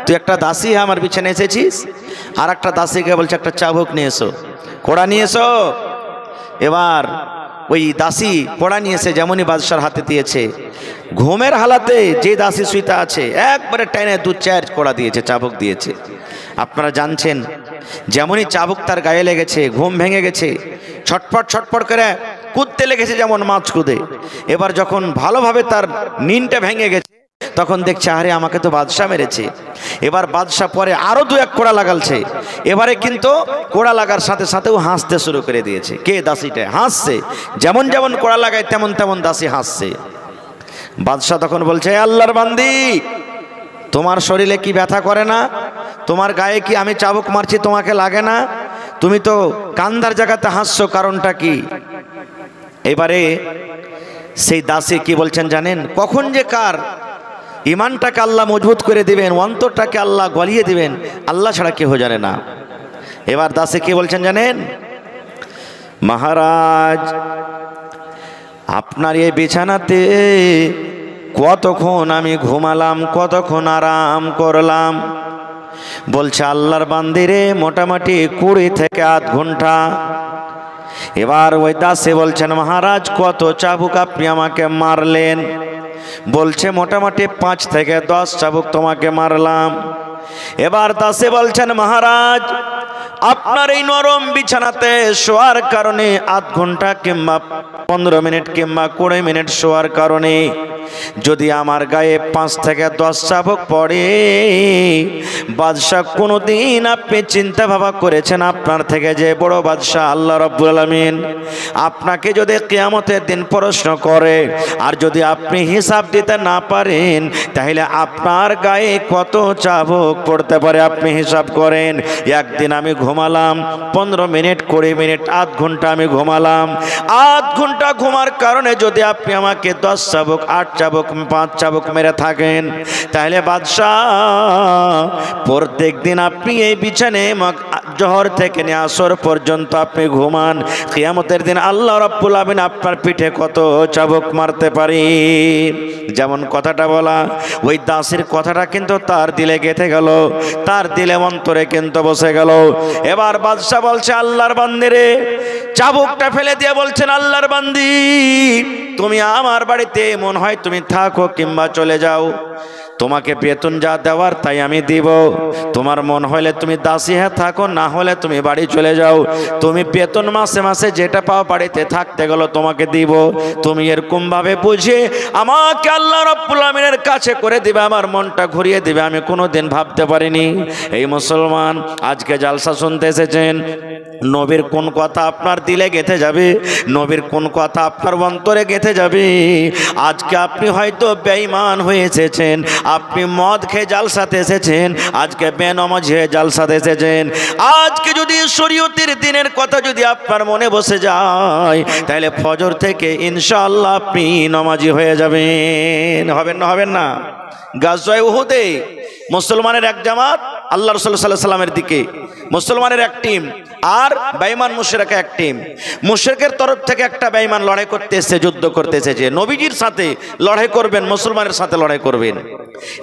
তুই একটা দাসী আমার পিছনে এসেছিস, আর একটা দাসীকে বলছে একটা চাবুক নিয়ে এসো, কোড়া নিয়ে এসো। এবার ওই দাসী কোড়া নিয়ে এসে যেমনই বাদশার হাতে দিয়েছে, ঘুমের হালাতে যে দাসী শুইতে আছে একবারে টেনে 2-4 কোড়া দিয়েছে, চাবুক দিয়েছে। আপনারা জানছেন যেমনই চাবুক তার গায়ে লেগেছে ঘুম ভেঙে গেছে, ছটপট ছটপট করে কুদতে লেগেছে যেমন মাছ কুদে। এবার যখন ভালোভাবে তার নিনটা ভেঙে গেছে তখন দেখছে আরে আমাকে তো বাদশা মেরেছে। এবার বাদশা পরে আরো 2-1 কোড়া লাগালছে। এবারে কিন্তু কোড়া লাগার সাথে সাথেও হাসতে শুরু করে দিয়েছে। কে? দাসীটা হাসছে, যেমন যেমন কোড়া লাগায় তেমন তেমন দাসী হাসছে। বাদশা তখন বলছে আল্লাহর বান্দি, তোমার শরীরে কি ব্যথা করে না? তোমার গায়ে কি আমি চাবুক মারছি তোমাকে লাগে না? তুমি তো কান্দার জায়গাতে হাসছো, কারণটা কি? এবারে সেই দাসী কি বলছেন জানেন? কখন যে কার ইমানটাকে আল্লাহ মজবুত করে দিবেন, অন্তরটাকে আল্লাহ গলিয়ে দিবেন, আল্লাহ ছাড়া কেউ জানে না। এবার দাসী কি বলছেন জানেন? মহারাজ, আপনার এই বিছানাতে কতক্ষণ আমি ঘুমালাম, কতক্ষণ আরাম করলাম। বলছে আল্লাহর বান্দিরে মোটামুটি 20 থেকে আধ ঘন্টা। এবার ওই দাসী বলছেন মহারাজ কত চাবুক আপনি আমাকে মারলেন? বলছে মোটামুটি 5 থেকে 10 চাবুক তোমাকে মারলাম। এবার দাসী বলছেন মহারাজ, আপনার এই নরম বিছানাতে শোয়ার কারণে আধ ঘন্টা কিংবা 15 মিনিট কিংবা 20 মিনিট শোয়ার কারণে যদি আমার গায়ে 5 থেকে 10 চাবুক পড়ে, বাদশাহ কোনোদিন আপনি চিন্তা ভাবনা করেছেন আপনার থেকে যে বড় বাদশাহ আল্লাহ রাব্বুল আলামিন আপনাকে যদি কিয়ামতের দিন প্রশ্ন করে আর যদি আপনি হিসাব দিতে না পারেন তাহলে আপনার গায়ে কত চাবুক পড়তে পারে আপনি হিসাব করেন। একদিন আমি ঘুমালাম 15 মিনিট 20 মিনিট আধ ঘন্টা আমি ঘুমালাম। আধ ঘন্টা ঘুমার কারণে যদি আপনি আমাকে 10 চাবুক 8 চাবুক 5 চাবুক মেরে থাকেন তাহলে বাদশাহ প্রত্যেক দিন আপনি এই বিছানে জোহর থেকে নিয়ে আসর পর্যন্ত আপনি ঘুমান, কিয়ামতের দিন আল্লাহ রাব্বুল আলামিন আপনার পিঠে কত চাবুক মারতে পারি। যেমন কথাটা বলা, ওই দাসীর কথাটা কিন্তু তার দিলে গেঁথে গেল, তার দিলে অন্তরে কিন্তু বসে গেল। এবার বাদশাহ বলছে আল্লাহর বান্দি রে, চাবুকটা ফেলে দিয়ে বলছেন আল্লাহর বান্দি, তুমি আমার বাড়িতে মন হয় তুমি থাকো কিংবা চলে যাও, তোমাকে বেতন যা দেওয়ার তাই আমি দিব। তোমার মন হলে তুমি দাসী হয়ে থাকো, না হলে তুমি বাড়ি চলে যাও। তুমি বেতন মাসে মাসে যেটা পাও বাড়িতে থাকতে গেলো তোমাকে দিব। তুমি এরকম ভাবে বুঝে আমাকে আল্লাহ রাব্বুল আমিনের কাছে করে দিবে, আমার মনটা ঘুরিয়ে দিবে, আমি কোনোদিন ভাবতে পারিনি। এই মুসলমান আজকে জালসা শুনতে এসেছেন, নবীর কোন কথা আপনার দিলে গেঁথে যাবে, নবীর কোন কথা আপনার অন্তরে গেঁথে যাবে। আজকে আপনি হয়তো বেঈমান হয়ে এসেছেন, আপনি মদ খেয়ে জালসাতে এসেছেন, আজকে বেনামাজ হয়ে জালসাতে এসেছেন। আজকে যদি শরীয়তের দিনের কথা যদি আপনার মনে বসে যায় তাহলে ফজর থেকে ইনশাআল্লাহ আপনি নামাজি হয়ে যাবেন। হবেন না? হবেন না? গাজওয়ায়ে উহুদে মুসলমানের এক জামাত আল্লাহ রাসূল সাল্লাল্লাহু আলাইহি সাল্লামের দিকে, মুসলমানের এক টিম আর বেঈমান মুশরিকের এক টিম। মুশরিকের তরফ থেকে একটা বেঈমান লড়াই করতে এসেছে, যুদ্ধ করতে এসেছে, নবীজির সাথে লড়াই করবেন, মুসলমানের সাথে লড়াই করবেন।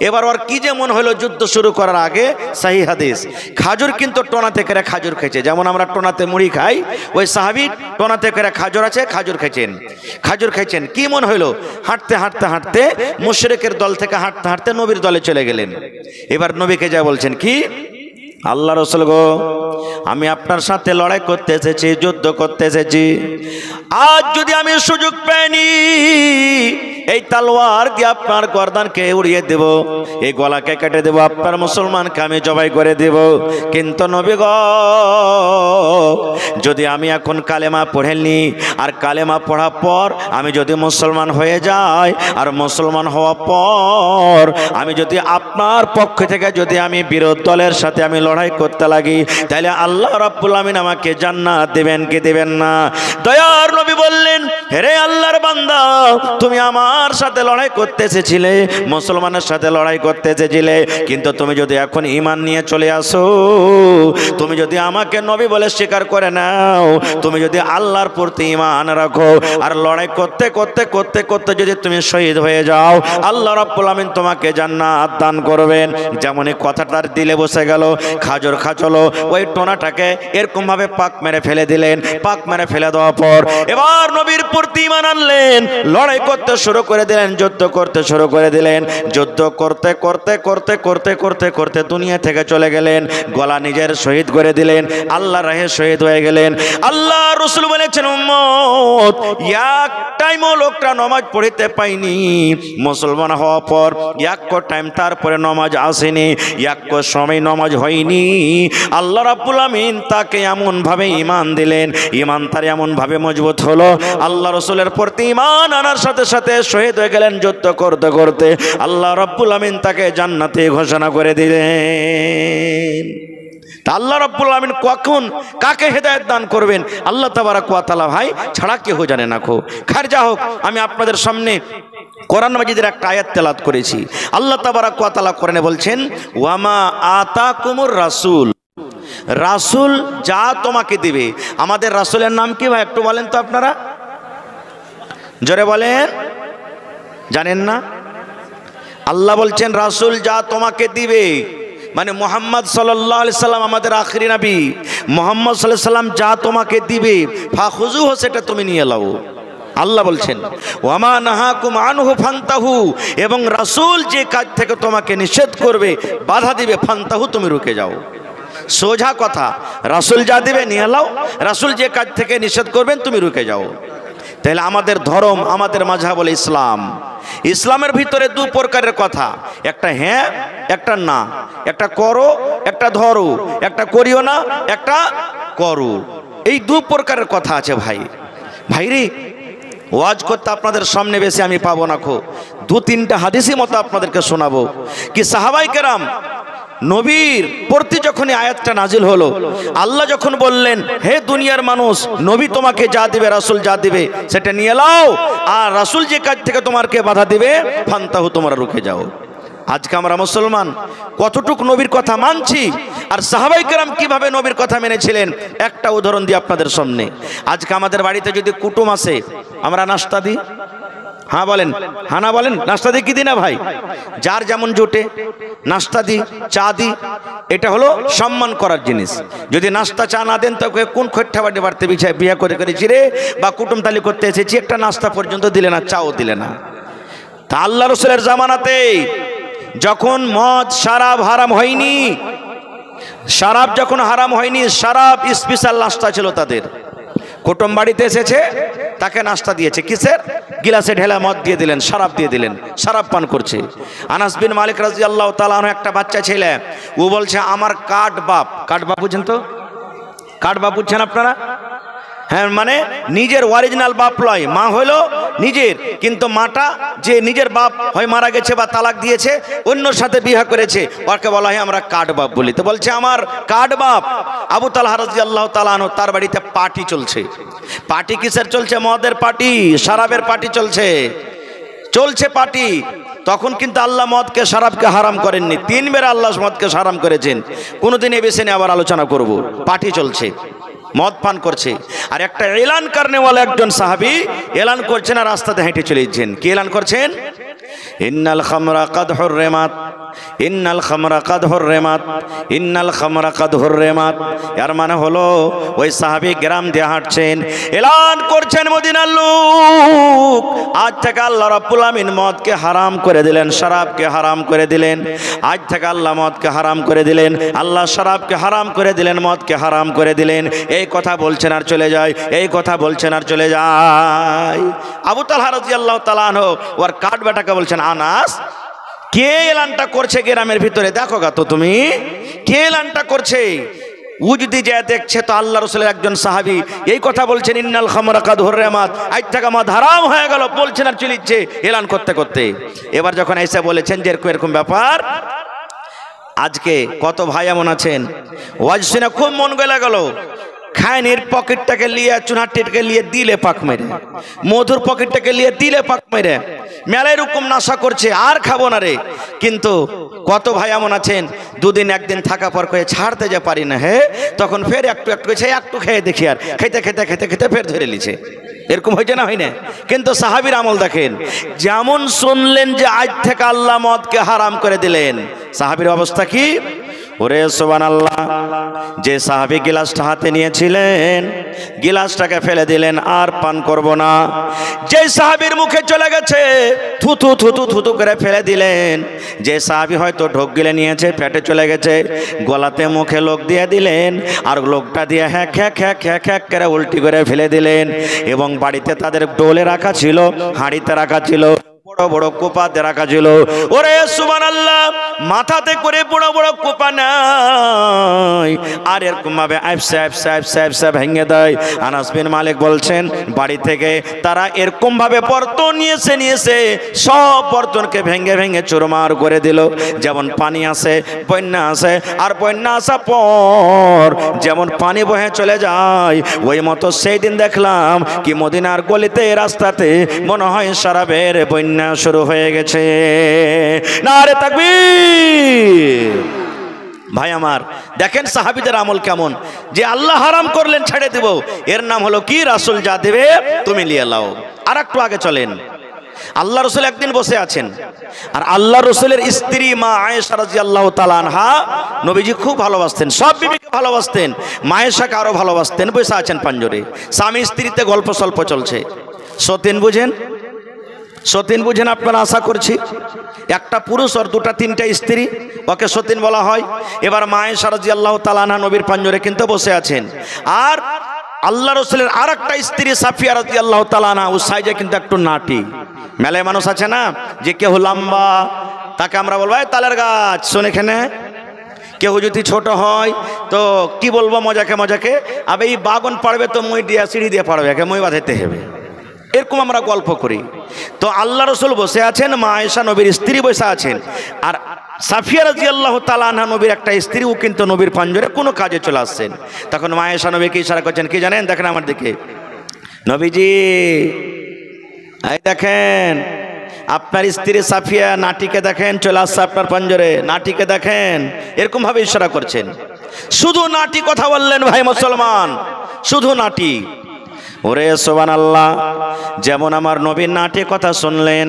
এবার ওর কি যে মন হলো, যুদ্ধ শুরু করার আগে সহিহ হাদিস, খাজুর কিন্তু টোনাতে করে খাজুর খেয়েছে, যেমন আমরা টোনাতে মুড়ি খাই, ওই সাহাবী টোনাতে করে খাজুর আছে, খাজুর খেয়েছেন, খাজুর খেয়েছেন। কি মন হলো, হাঁটতে হাঁটতে হাঁটতে মুশরিকের দল থেকে হাঁটতে হাঁটতে নবীর দলে চলে গেলেন। এবার নবীকে যা বলছেন, কি আল্লাহ রাসূল গো, আমি আপনার সাথে লড়াই করতে এসেছি, যুদ্ধ করতে এসেছি, আজ যদি আমি সুযোগ পাইনি এই তলোয়ার দিয়ে আপনার গর্দানকে উড়িয়ে দেব, এই গলাকে কেটে দেব, আপনার মুসলমানকে আমি জবাই করে দেব। কিন্তু নবী গো, যদি আমি এখন কালেমা পড়েনি আর কালেমা পড়ার পর আমি যদি মুসলমান হয়ে যাই আর মুসলমান হওয়ার পর আমি যদি আপনার পক্ষ থেকে যদি আমি বিরোধী দলের সাথে আমি লড়াই করতে লাগি তাহলে আল্লাহ রাব্বুল আমিন আমাকে জান্নাত দেবেন কি দেবেন না? দয়ার নবী বললেন, হে আল্লাহর বান্দা, তুমি আমার আমার সাথে লড়াই করতে এসেছিলে, মুসলমানের সাথে লড়াই করতে এসেছিলে, কিন্তু তুমি যদি এখন ঈমান নিয়ে চলে আসো, তুমি যদি আমাকে নবী বলে স্বীকার করে নাও, তুমি যদি আল্লাহর প্রতি ঈমান রাখো, আর লড়াই করতে করতে করতে করতে যদি তুমি শহীদ হয়ে যাও, আল্লাহ রাব্বুল আমিন তোমাকে জান্নাত দান করবেন। যেমন এই কথাটার দিলে বসে গেল, খাজর খাচলো ওই টোনাটাকে এরকম ভাবে পাক মেরে ফেলে দিলেন। পাক মেরে ফেলে দেওয়ার পর এবার নবীর প্রতি ঈমান আনলেন, লড়াই করতে শুরু করে দিলেন, যুদ্ধ করতে শুরু করে দিলেন। যুদ্ধ করতে করতে করতে করতে করতে করতে দুনিয়া থেকে চলে গেলেন, গলা নিজের শহীদ করে দিলেন, আল্লাহর রাহে শহীদ হয়ে গেলেন। আল্লাহ রাসূল বলেছেন, উম্মত এক টাইমও লোকটা নামাজ পড়িতে পাইনি, মুসলমান হওয়ার পর এক টাইম তারপরে নামাজ আসেনি, এক সময় নামাজ হয়নি। আল্লাহ রাব্বুল আমিন তাকে এমন ভাবে ঈমান দিলেন, ঈমান তার এমন ভাবে মজবুত হলো, আল্লাহ রাসূলের প্রতি ঈমান আনার সাথে সাথে শহীদ হয়ে গেলেন। যুদ্ধ করতে করতে আল্লাহ রাব্বুল আমিন তাকে জান্নাতে ঘোষণা করে দিলেন। আল্লাহ রাব্বুল আমিন কখন কাকে হেদায়েত দান করবেন আল্লাহ তাবারক ওয়া তাআলা ভাই ছাড়া কেউ জানে না। খার যা হোক, আমি আপনাদের সামনে কোরআন মাজিদের একটা আয়াত তেলাওয়াত করেছি। আল্লাহ তাবারক ওয়া তাআলা কোরআনে বলছেন, ওয়ামা আতাকুমুর রাসূল, রাসূল যা তোমাকে দিবে। আমাদের রাসূলের নাম কি ভাই একটু বলেন তো আপনারা, জোরে বলেন, জানেন না? আল্লাহ বলছেন রাসূল যা তোমাকে দিবে, মানে মুহাম্মদ সাল্লাল্লাহু আলাইহি সাল্লাম আমাদের আখিরি নবী। মুহাম্মদ সাল্লাল্লাহু আলাইহি সাল্লাম যা তোমাকে দিবে, ফাখুযুহু, সেটা তুমি নিয়ে নাও। আল্লাহ বলছেন ওয়ামা নাহাকুম আনহু ফান্তাহু, এবং রাসূল যে কাজ থেকে তোমাকে নিষেধ করবে, বাধা দিবে, ফান্তাহু, তুমি রুকে যাও। সোজা কথা, রাসূল যা দিবে নিয়ে নাও, রাসূল যে কাজ থেকে নিষেধ করবেন তুমি রুকে যাও। তাহলে আমাদের ধর্ম, আমাদের মাযহাব হলো ইসলাম। ইসলামের ভিতরে দু প্রকারের কথা, একটা হ্যাঁ, একটা না, একটা করো, একটা ধরো, একটা করিও না, একটা করো। এই দু প্রকারের কথা আছে ভাই। ভাইরে, ওয়াজ করতে আপনাদের সামনে বেশি আমি পাবো না, দু তিনটা হাদিসই মতো আপনাদেরকে শোনাবো। কি সাহাবায়ে কেরাম নবীর প্রতি যখনই আয়াতটা নাজিল হলো, আল্লাহ যখন বললেন হে দুনিয়ার মানুষ, নবী তোমাকে যা দিবে, রাসূল যা দিবে সেটা নিয়ে নাও, আর রাসূল যে কাজ থেকে তোমাকে বাধা দিবে, ফান্তাহু, তোমরা রুকে যাও। আজকে আমরা মুসলমান কতটুক নবীর কথা মানছি, আর সাহাবায়ে কেরাম কিভাবে নবীর কথা মেনেছিলেন, একটা উদাহরণ দিই আপনাদের সামনে। আজকে আমাদের বাড়িতে যদি কুটুম আসে, আমরা নাস্তা দিই, হ্যাঁ বলেন, হ্যাঁ না বলেন, নাস্তা দিই কি দিই না ভাই? যার যেমন জোটে নাস্তা দিই, চা দিই, এটা হলো সম্মান করার জিনিস। যদি নাস্তা চা না দেন, তবে কোন খৈঠা বাড়ি বাড়তে বিছায় বিয়ে করে করেছি রে, বা কুটুম তালি করতে এসেছি, একটা নাস্তা পর্যন্ত দিলে না, চাও দিলে না। তা আল্লাহ রাসূলের জামানাতে যখন মদ শরাব হারাম হয়নি, শরাব যখন হারাম হয়নি, শরাব স্পেশাল নাস্তা ছিল তাদের। কুটুম বাড়িতে এসেছে, তাকে নাস্তা দিয়েছে, কিসের? গিলাসে ঢেলা মদ দিয়ে দিলেন, শরাব দিয়ে দিলেন, শরাব পান করছে। আনাস বিন মালিক রাদিয়াল্লাহু তাআলা আনহু একটা বাচ্চা ছেলে, ও বলছে আমার কাঠ বাপ, কাঠ বাপ বুঝছেন তো? কাঠ বাপ বুঝছেন আপনারা? হ্যাঁ, মানে নিজের অরিজিনাল বাপ লয়, মা হলো নিজের, কিন্তু মাটা যে নিজের বাপ হয় মারা গেছে বা তালাক দিয়েছে, অন্যর সাথে বিয়ে করেছে, ওকে বলা হয় আমরা কাঠ বাপ বলি। তো বলছে আমার কাঠ বাপ আবু তালহা রাদিয়াল্লাহু তাআলা আনহু, তার বাড়িতে পার্টি চলছে। পার্টি কিসের চলছে? মদের পার্টি, শরাবের পার্টি চলছে, চলছে পার্টি। তখন কিন্তু আল্লাহ মদকে শরাবকে হারাম করেননি, তিনবার আল্লাহ মদকে হারাম করেছেন। কোনোদিন এ বিষয়ে নিয়ে আবার আলোচনা করব। পার্টি চলছে, মদ পান করছে, আর একটা এলান করনেওয়ালা একজন সাহাবী এলান করছেন, আর রাস্তাতে হেঁটে চলে যাচ্ছেন। কি এলান করছেন? ইন্নাল খামরা কাদ হুররিমাত, ইন্নাল খামরা কাদ হুররিমাত, ইন্নাল খামরা কাদ হুররিমাত। এর মানে হলো ওই সাহাবী গ্রাম দিয়ে হাঁটছেন, এলান করছেন মদিনার লোক, আজ থেকে আল্লাহ রাব্বুল আমিন মদকে হারাম করে দিলেন, শরাবকে হারাম করে দিলেন। আজ থেকে আল্লাহ মদকে হারাম করে দিলেন, আল্লাহ শরাবকে হারাম করে দিলেন, মদকে হারাম করে দিলেন। এই কথা বলছেন আর চলে যায়, এই কথা বলছেন আর চলে যায়। আবু তালহা রাদিয়াল্লাহু তাআলা আনহু ওর কাঠ বেটাকে বলছেন, আনাস কে এলানটা করছে গ্রামের ভিতরে, দেখো গা তো তুমি, কে এলানটা করছে? ও যদি যায় দেখছে তো আল্লাহ রাসূলের একজন সাহাবী এই কথা বলছেন, ইন্নাল খামরা কাদ হুররিমাত, আজ থেকে মদ হারাম হয়ে গেল, বলছেন আর চলিচ্ছে এলান করতে করতে। এবার যখন এসে বলেছেন যে এরকম ব্যাপার, আজকে কত ভাই এমন আছেন ওয়াজ শুনে খুব মন গলে গেল, খায়নির পকেটটাকে নিয়ে চুনাটিটাকে নিয়ে দিলে পাক মেরে, মধুর পকেটটাকে নিয়ে দিলে পাক মেরে, মেলায় রকম নাশা করছে আর খাবো না রে। কিন্তু কত ভাই এমন আছেন দুদিন একদিন থাকা পর করে ছাড়তে যে পারি না, হে তখন ফের একটু একটু একটু খেয়ে দেখি, আর খেতে খেতে খেতে খেতে ফের ধরে লিছে। এরকম হয়েছে না, হয় না? কিন্তু সাহাবীর আমল দেখেন, যেমন শুনলেন যে আজ থেকে আল্লাহ মদকে হারাম করে দিলেন, সাহাবীর অবস্থা কি? ওরে সুবহানাল্লাহ, যে সাহাবী গিলাসটা হাতে নিয়েছিলেন গিলাসটাকে ফেলে দিলেন, আর পান করব না। যে সাহাবীর মুখে চলে গেছে থুতু থুতু থুতু করে ফেলে দিলেন। যে সাহাবী হয়তো ঢোক গিলে নিয়েছে, পেটে চলে গেছে, গলাতে মুখে লোক দিয়ে দিলেন, আর লোকটা দিয়ে হ্যাঁ খ্যাক খ্যাক খ্যাক খ্যাক করে উল্টি করে ফেলে দিলেন। এবং বাড়িতে তাদের ডোলে রাখা ছিল, হাঁড়িতে রাখা ছিল, বড় বড় কোপাতে রাখা ছিল। ওরে সুবহানাল্লাহ, মাথাতে করে বড় বড় কোপা নাই, আর এরকম ভাবে আইফসা ভেঙে দেয়। আনাস বিন মালিক বলছেন, বাড়ি থেকে তারা এরকম ভাবে বর্তন নিয়েছে সব বর্তনকে ভেঙে ভেঙে চুরমার করে দিল। যেমন পানি আসে, বন্যা আসে, আর বন্যা আসার পর যেমন পানি বহে চলে যায়, ওই মতো সেই দিন দেখলাম কি মদিনার গলিতে রাস্তাতে মনে হয় শরাবের বন্যা শুরু হয়ে গেছে। নারে তাকবীর। ভাই আমার, দেখেন সাহাবীদের আমল কেমন, যে আল্লাহ হারাম করলেন ছেড়ে দেব, এর নাম হলো কি? রাসূল যা দেবে তুমি নিয়ে লাও। আর একটু আগে চলেন, আল্লাহ রসুল একদিন বসে আছেন, আর আল্লাহ রসুলের স্ত্রী মা আয়েশা রাদিয়াল্লাহু তাআলা আনহা, নবীজি খুব ভালোবাসতেন, সব বিবিকে ভালোবাসতেন, মা আয়েশাকে আরো ভালোবাসতেন। বসে আছেন পাঞ্জরে, স্বামী স্ত্রীতে গল্প সল্প চলছে। সতীন বুঝেন? সতীন বুঝেন আপনারা? আশা করছি একটা পুরুষ আর দুটা তিনটা স্ত্রী, ওকে সতীন বলা হয়। এবার মা আয়েশা রাদিয়াল্লাহু তাআলা আনহা নবীর পাঞ্জরে কিন্তু বসে আছেন, আর আল্লাহ রসুলের আর একটা স্ত্রী সাফিয়া রাদিয়াল্লাহু তাআলা আনহা, ও সাইজে কিন্তু একটু নাটি। মেলায় মানুষ আছে না, যে কেউ লম্বা তাকে আমরা বলবো এই তালের গাছ, শোন এখানে। কেউ যদি ছোট হয় তো কি বলবো মজাকে মজাকে, আবে এই বাগন পাড়বে তো মই দিয়া সিঁড়ি দিয়ে পাড়বে, একে মই বাঁধাইতে হবে, এরকম আমরা গল্প করি। তো আল্লাহ রসুল বসে আছেন, মা আয়েশা নবীর স্ত্রী বসে আছেন, আর সাফিয়া রাদিয়াল্লাহু তাআলা আনহা নবীর একটা স্ত্রী, ও কিন্তু নবীর পাঞ্জরে কোনো কাজে চলে আসছেন। তখন মা আয়েশা নবীকে ইশারা করছেন, কি জানেন? দেখেন আমার দিকে, নবীজি এই দেখেন আপনার স্ত্রী সাফিয়া নাটিকে দেখেন চলে আসছে আপনার পাঞ্জরে, নাটিকে দেখেন, এরকম ভাবে ইশারা করছেন। শুধু নাটি কথা বললেন ভাই মুসলমান, শুধু নাটি। ওরে সুবহানাল্লাহ, যেমন আমার নবীর নাটি কথা শুনলেন,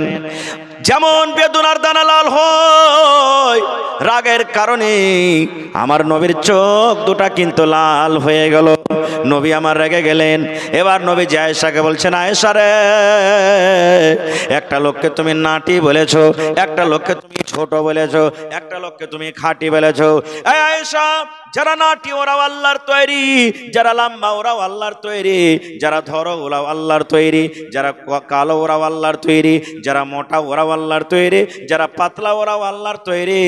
যেমন বেদনার দানা লাল হয় রাগের কারণে, আমার নবীর চোখ দুটা কিন্তু লাল হয়ে গেল। নবী আমার রেগে গেলেন। এবার নবী আয়েশাকে বলছেন, আয়েশা রে, একটা লোককে তুমি নাটি বলেছো, একটা লোককে তুমি ছোট বলেছো, একটা লোককে তুমি খাঁটি বলেছো। এই আয়েশা, যারা নাটি ওরাও আল্লাহর তৈরি, যারা লম্বা ওরাও আল্লাহর তৈরি, যারা ধরো ওরাও আল্লাহর তৈরি, যারা কালো ওরাও আল্লাহর তৈরি, যারা মোটা ওরাও আল্লাহর তৈরি, যারা পাতলা ওরাও আল্লাহর তৈরি।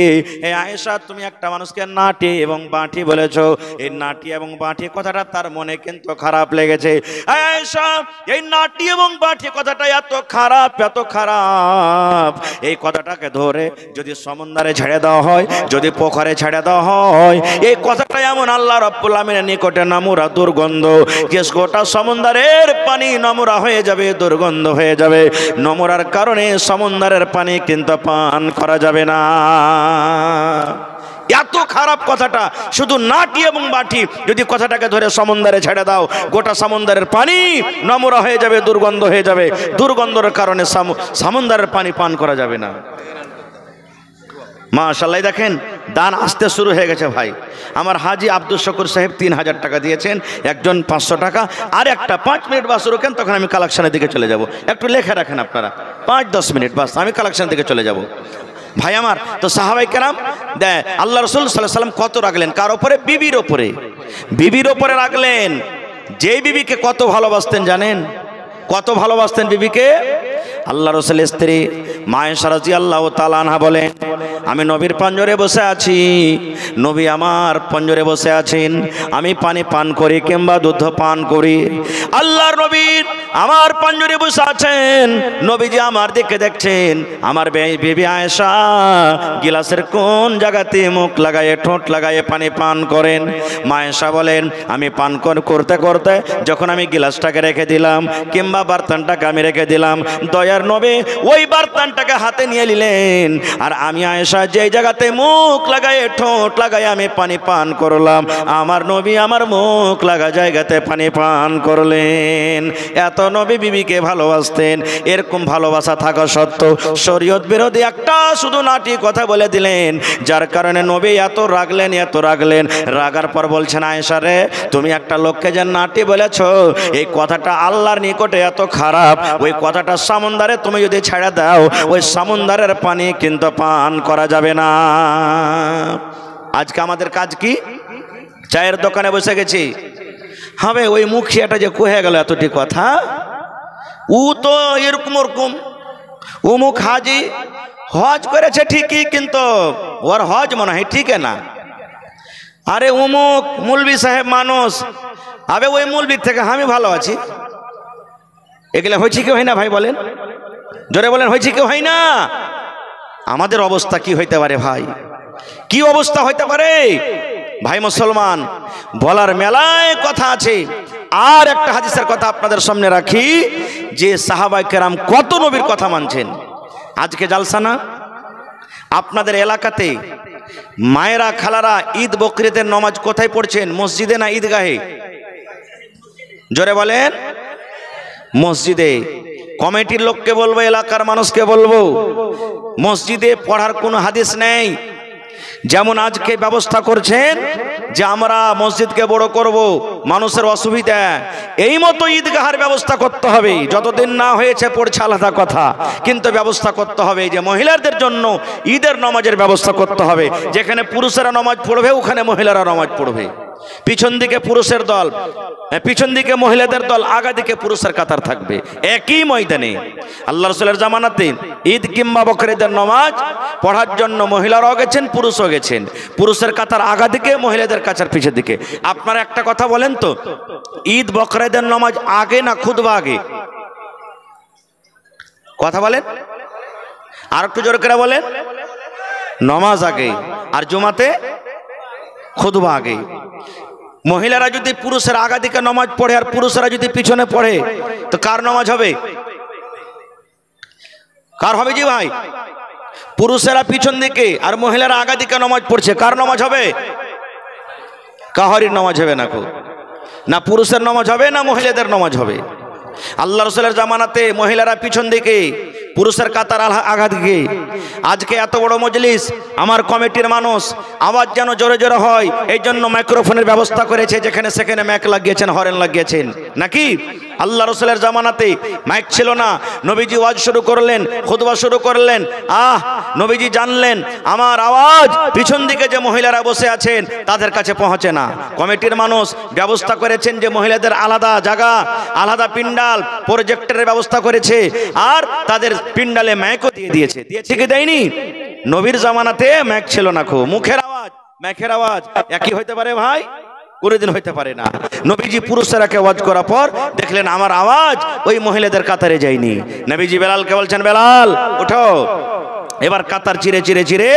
এই আয়েশা, তুমি একটা মানুষকে নাটি এবং বাঁটি বলেছো, এই নাটি এবং বাঁটি কথাটা তার মনে কিন্তু খারাপ লেগেছে। এই আয়েশা, এই নাটি এবং বাঁটি কথাটা এত খারাপ, এত খারাপ, এই কথাটাকে ধরে যদি সমুদ্রে ছেড়ে দেওয়া হয়, যদি পোখরে ছেড়ে দেওয়া হয়, এই কথাটা এমন আল্লাহ রাব্বুল আমিনের নিকটে নোংরা দুর্গন্ধ, যে গোটা সমুদ্রের পানি নোংরা হয়ে যাবে, দুর্গন্ধ হয়ে যাবে। নোংরার কারণে সমুদ্রের পানি কিন্তু পান করা যাবে না। এত খারাপ কথাটা, শুধু নাটি এবং বাটি যদি কথাটাকে ধরে সমুদ্রে ছেড়ে দাও, গোটা সমুদ্রের পানি নোংরা হয়ে যাবে, দুর্গন্ধ হয়ে যাবে। দুর্গন্ধের কারণে সমুদ্রের পানি পান করা যাবে না। মাশাআল্লাহ, দেখেন দান আসতে শুরু হয়ে গেছে ভাই। আমার হাজি আব্দুল শকুর সাহেব 3000 টাকা দিয়েছেন, একজন 500 টাকা। আর একটা 5 মিনিট বাস রোকেন, তখন আমি কালেকশনের দিকে চলে যাব। একটু লেখা রাখেন আপনারা, 5-10 মিনিট বাস, আমি কালেকশনের দিকে চলে যাব। ভাই আমার, তো সাহাবায়ে কেরাম আল্লাহ রাসূল সাল্লাল্লাহু আলাইহি ওয়াসাল্লাম কত রাখলেন? কার ওপরে? বিবির ওপরে। বিবির ওপরে রাখলেন। যেই বিবিকে কত ভালোবাসতেন জানেন? কত ভালোবাসতেন বিবিকে? আল্লাহ রাসূলের স্ত্রী মা আয়েশা রাদিয়াল্লাহু তাআলা আনহা বলেন, আমি নবীর পাঞ্জরে বসে আছি, নবী আমার পাঞ্জরে বসে আছেন, আমি পানি পান করি কিংবা দুধ পান করি, আল্লাহর নবীর আমার পাঞ্জরে বসে আছেন, নবীজি আমার দিকে দেখছেন। আমার বিবি আয়েশা গিলাসের কোন জায়গাতে মুখ লাগায়ে ঠোঁট লাগায়ে পানি পান করেন। মা আয়েশা বলেন, আমি পান করতে করতে যখন আমি গিলাসটাকে রেখে দিলাম কিংবা বার্তানটাকে আমি রেখে দিলাম, দয়ার নবী ওই বার্তানটাকে হাতে নিয়ে নিলেন। আর আমি আয়েশা যেই জায়গাতে মুখ লাগায়ে ঠোঁট লাগায়ে আমি পানি পান করলাম, আমার নবী আমার মুখ লাগা জায়গাতে পানি পান করলেন। এত নবী বিবিকে ভালোবাসতেন। এরকম ভালোবাসা থাকা সত্ত্বেও শরীয়ত বিরোধী একটা শুধু নাটি কথা বলে দিলেন, যার কারণে নবী এত রাগলেন, এত রাগলেন। রাগার পর বলছেন, আয়েশা রে, তুমি একটা লোককে যে নাটি বলেছ, এই কথাটা আল্লাহর নিকটে এত খারাপ, ওই কথাটা সমুদ্রে তুমি যদি ছেড়ে দাও, ওই সমুদ্রের পানি কিন্তু পান করা যাবে না। আজকে আমাদের কাজ কি? চায়ের দোকানে বসে গেছি, হবে ওই মুখিয়াটা যে কয়ে গেল এতটি কথা, ও তো এরকম ওরকম, উমুক হাজি হজ করেছে ঠিকই, কিন্তু ওর হজ মনে হয় ঠিক না। আরে উমুক মুলবি সাহেব মানুষ, আবে ওই মুলবির থেকে আমি ভালো আছি। এগুলো হয়েছে কি হয় না ভাই? বলেন, জোরে বলেন, হয়েছে কি হয় না? আমাদের অবস্থা কি হইতে পারে ভাই? কি অবস্থা হইতে পারে ভাই মুসলমান? বলার মেলায় কথা আছে। আর একটা হাদিসের কথা আপনাদের সামনে রাখি, যে সাহাবায়ে কেরাম কত নবীর কথা মানছেন। আজকে জালসা না? আপনাদের এলাকাতে মায়েরা খালারা ঈদ বকরিদের নামাজ কোথায় পড়ছেন? মসজিদে না ঈদগাহে? জোরে বলেন। মসজিদে। কমিটির লোককে বলবো, এলাকার মানুষকে বলবো, মসজিদে পড়ার কোনো হাদিস নেই। যেমন আজকে ব্যবস্থা করছেন যে আমরা মসজিদকে বড় করব, মানুষের অসুবিধা, এই মতো ঈদগাহের ব্যবস্থা করতে হবে। যতদিন না হয়েছে পড়ছে আলাদা কথা, কিন্তু ব্যবস্থা করতে হবে যে মহিলাদের জন্য ঈদের নামাজের ব্যবস্থা করতে হবে। যেখানে পুরুষেরা নামাজ পড়বে ওখানে মহিলারা নামাজ পড়বে। পিছন দিকে পুরুষের দল, পিছন দিকে মহিলাদের দল, আগা দিকে পুরুষের কাতার থাকবে একই ময়দানে। আল্লাহ রাসূলের জামানাতে ঈদ কিংবা বকরিদের নামাজ পড়ার জন্য মহিলারাও গেছেন, পুরুষও গেছেন। পুরুষের কাতার আগা দিকে, মহিলাদের কাতার পিছের দিকে। আপনারা একটা কথা বলেন তো, ঈদ বকরিদের নামাজ আগে না খুতবা আগে? কথা বলেন, আর একটু জোরে করে বলেন। নামাজ আগে, আর জুমাতে খুতবা আগে। মহিলারা যদি পুরুষের আগা দিকে নামাজ পড়ে আর পুরুষেরা যদি পিছনে পড়ে, তো কার নামাজ হবে? কার হবে জি ভাই? পুরুষেরা পিছন দিকে আর মহিলারা আগা দিকে নামাজ পড়ছে, কার নামাজ হবে? কাহারির নামাজ হবে না। না পুরুষের নামাজ হবে না মহিলাদের নামাজ হবে। আল্লাহ রাসূলের জামানাতে মহিলারা পিছন দিকে, পুরুষের কাতার আগা দিকে। আজকে এত বড় মজলিস, আমার কমিটির মানুষ আওয়াজ যেন জোরে জোরে হয়, এই জন্য মাইক্রোফোনের ব্যবস্থা করেছে, যেখানে সেখানে মাইক লাগিয়েছেন, হরেন লাগিয়েছেন নাকি? আল্লাহ রাসূলের জামানাতে মাইক ছিল না, নবীজি ওয়াজ শুরু করলেন, খুতবা শুরু করলেন। নবীজি জানলেন আমার আওয়াজ পিছন দিকে যে মহিলারা বসে আছেন তাদের কাছে পৌঁছে না। কমিটির মানুষ ব্যবস্থা করেছেন যে মহিলাদের আলাদা জায়গা, আলাদা পিন্ডাল, প্রজেক্টরের ব্যবস্থা করেছে, আর তাদের পিন্ডালে মাইকও দিয়ে দিয়েছে। দিয়েছে কি দেয়নি? নবীর জামানাতে মাইক ছিল না। মুখের আওয়াজ মাইকের আওয়াজ একই হইতে পারে ভাই? কোনদিন হইতে পারে না। নবীজি পুরুষেরাকে ওয়াজ করার পর দেখলেন আমার আওয়াজ ওই মহিলাদের কাতারে যায়নি। নবীজি বেলালকে বলছেন, বেলাল ওঠো। এবার কাতার চিরে চিরে চিরে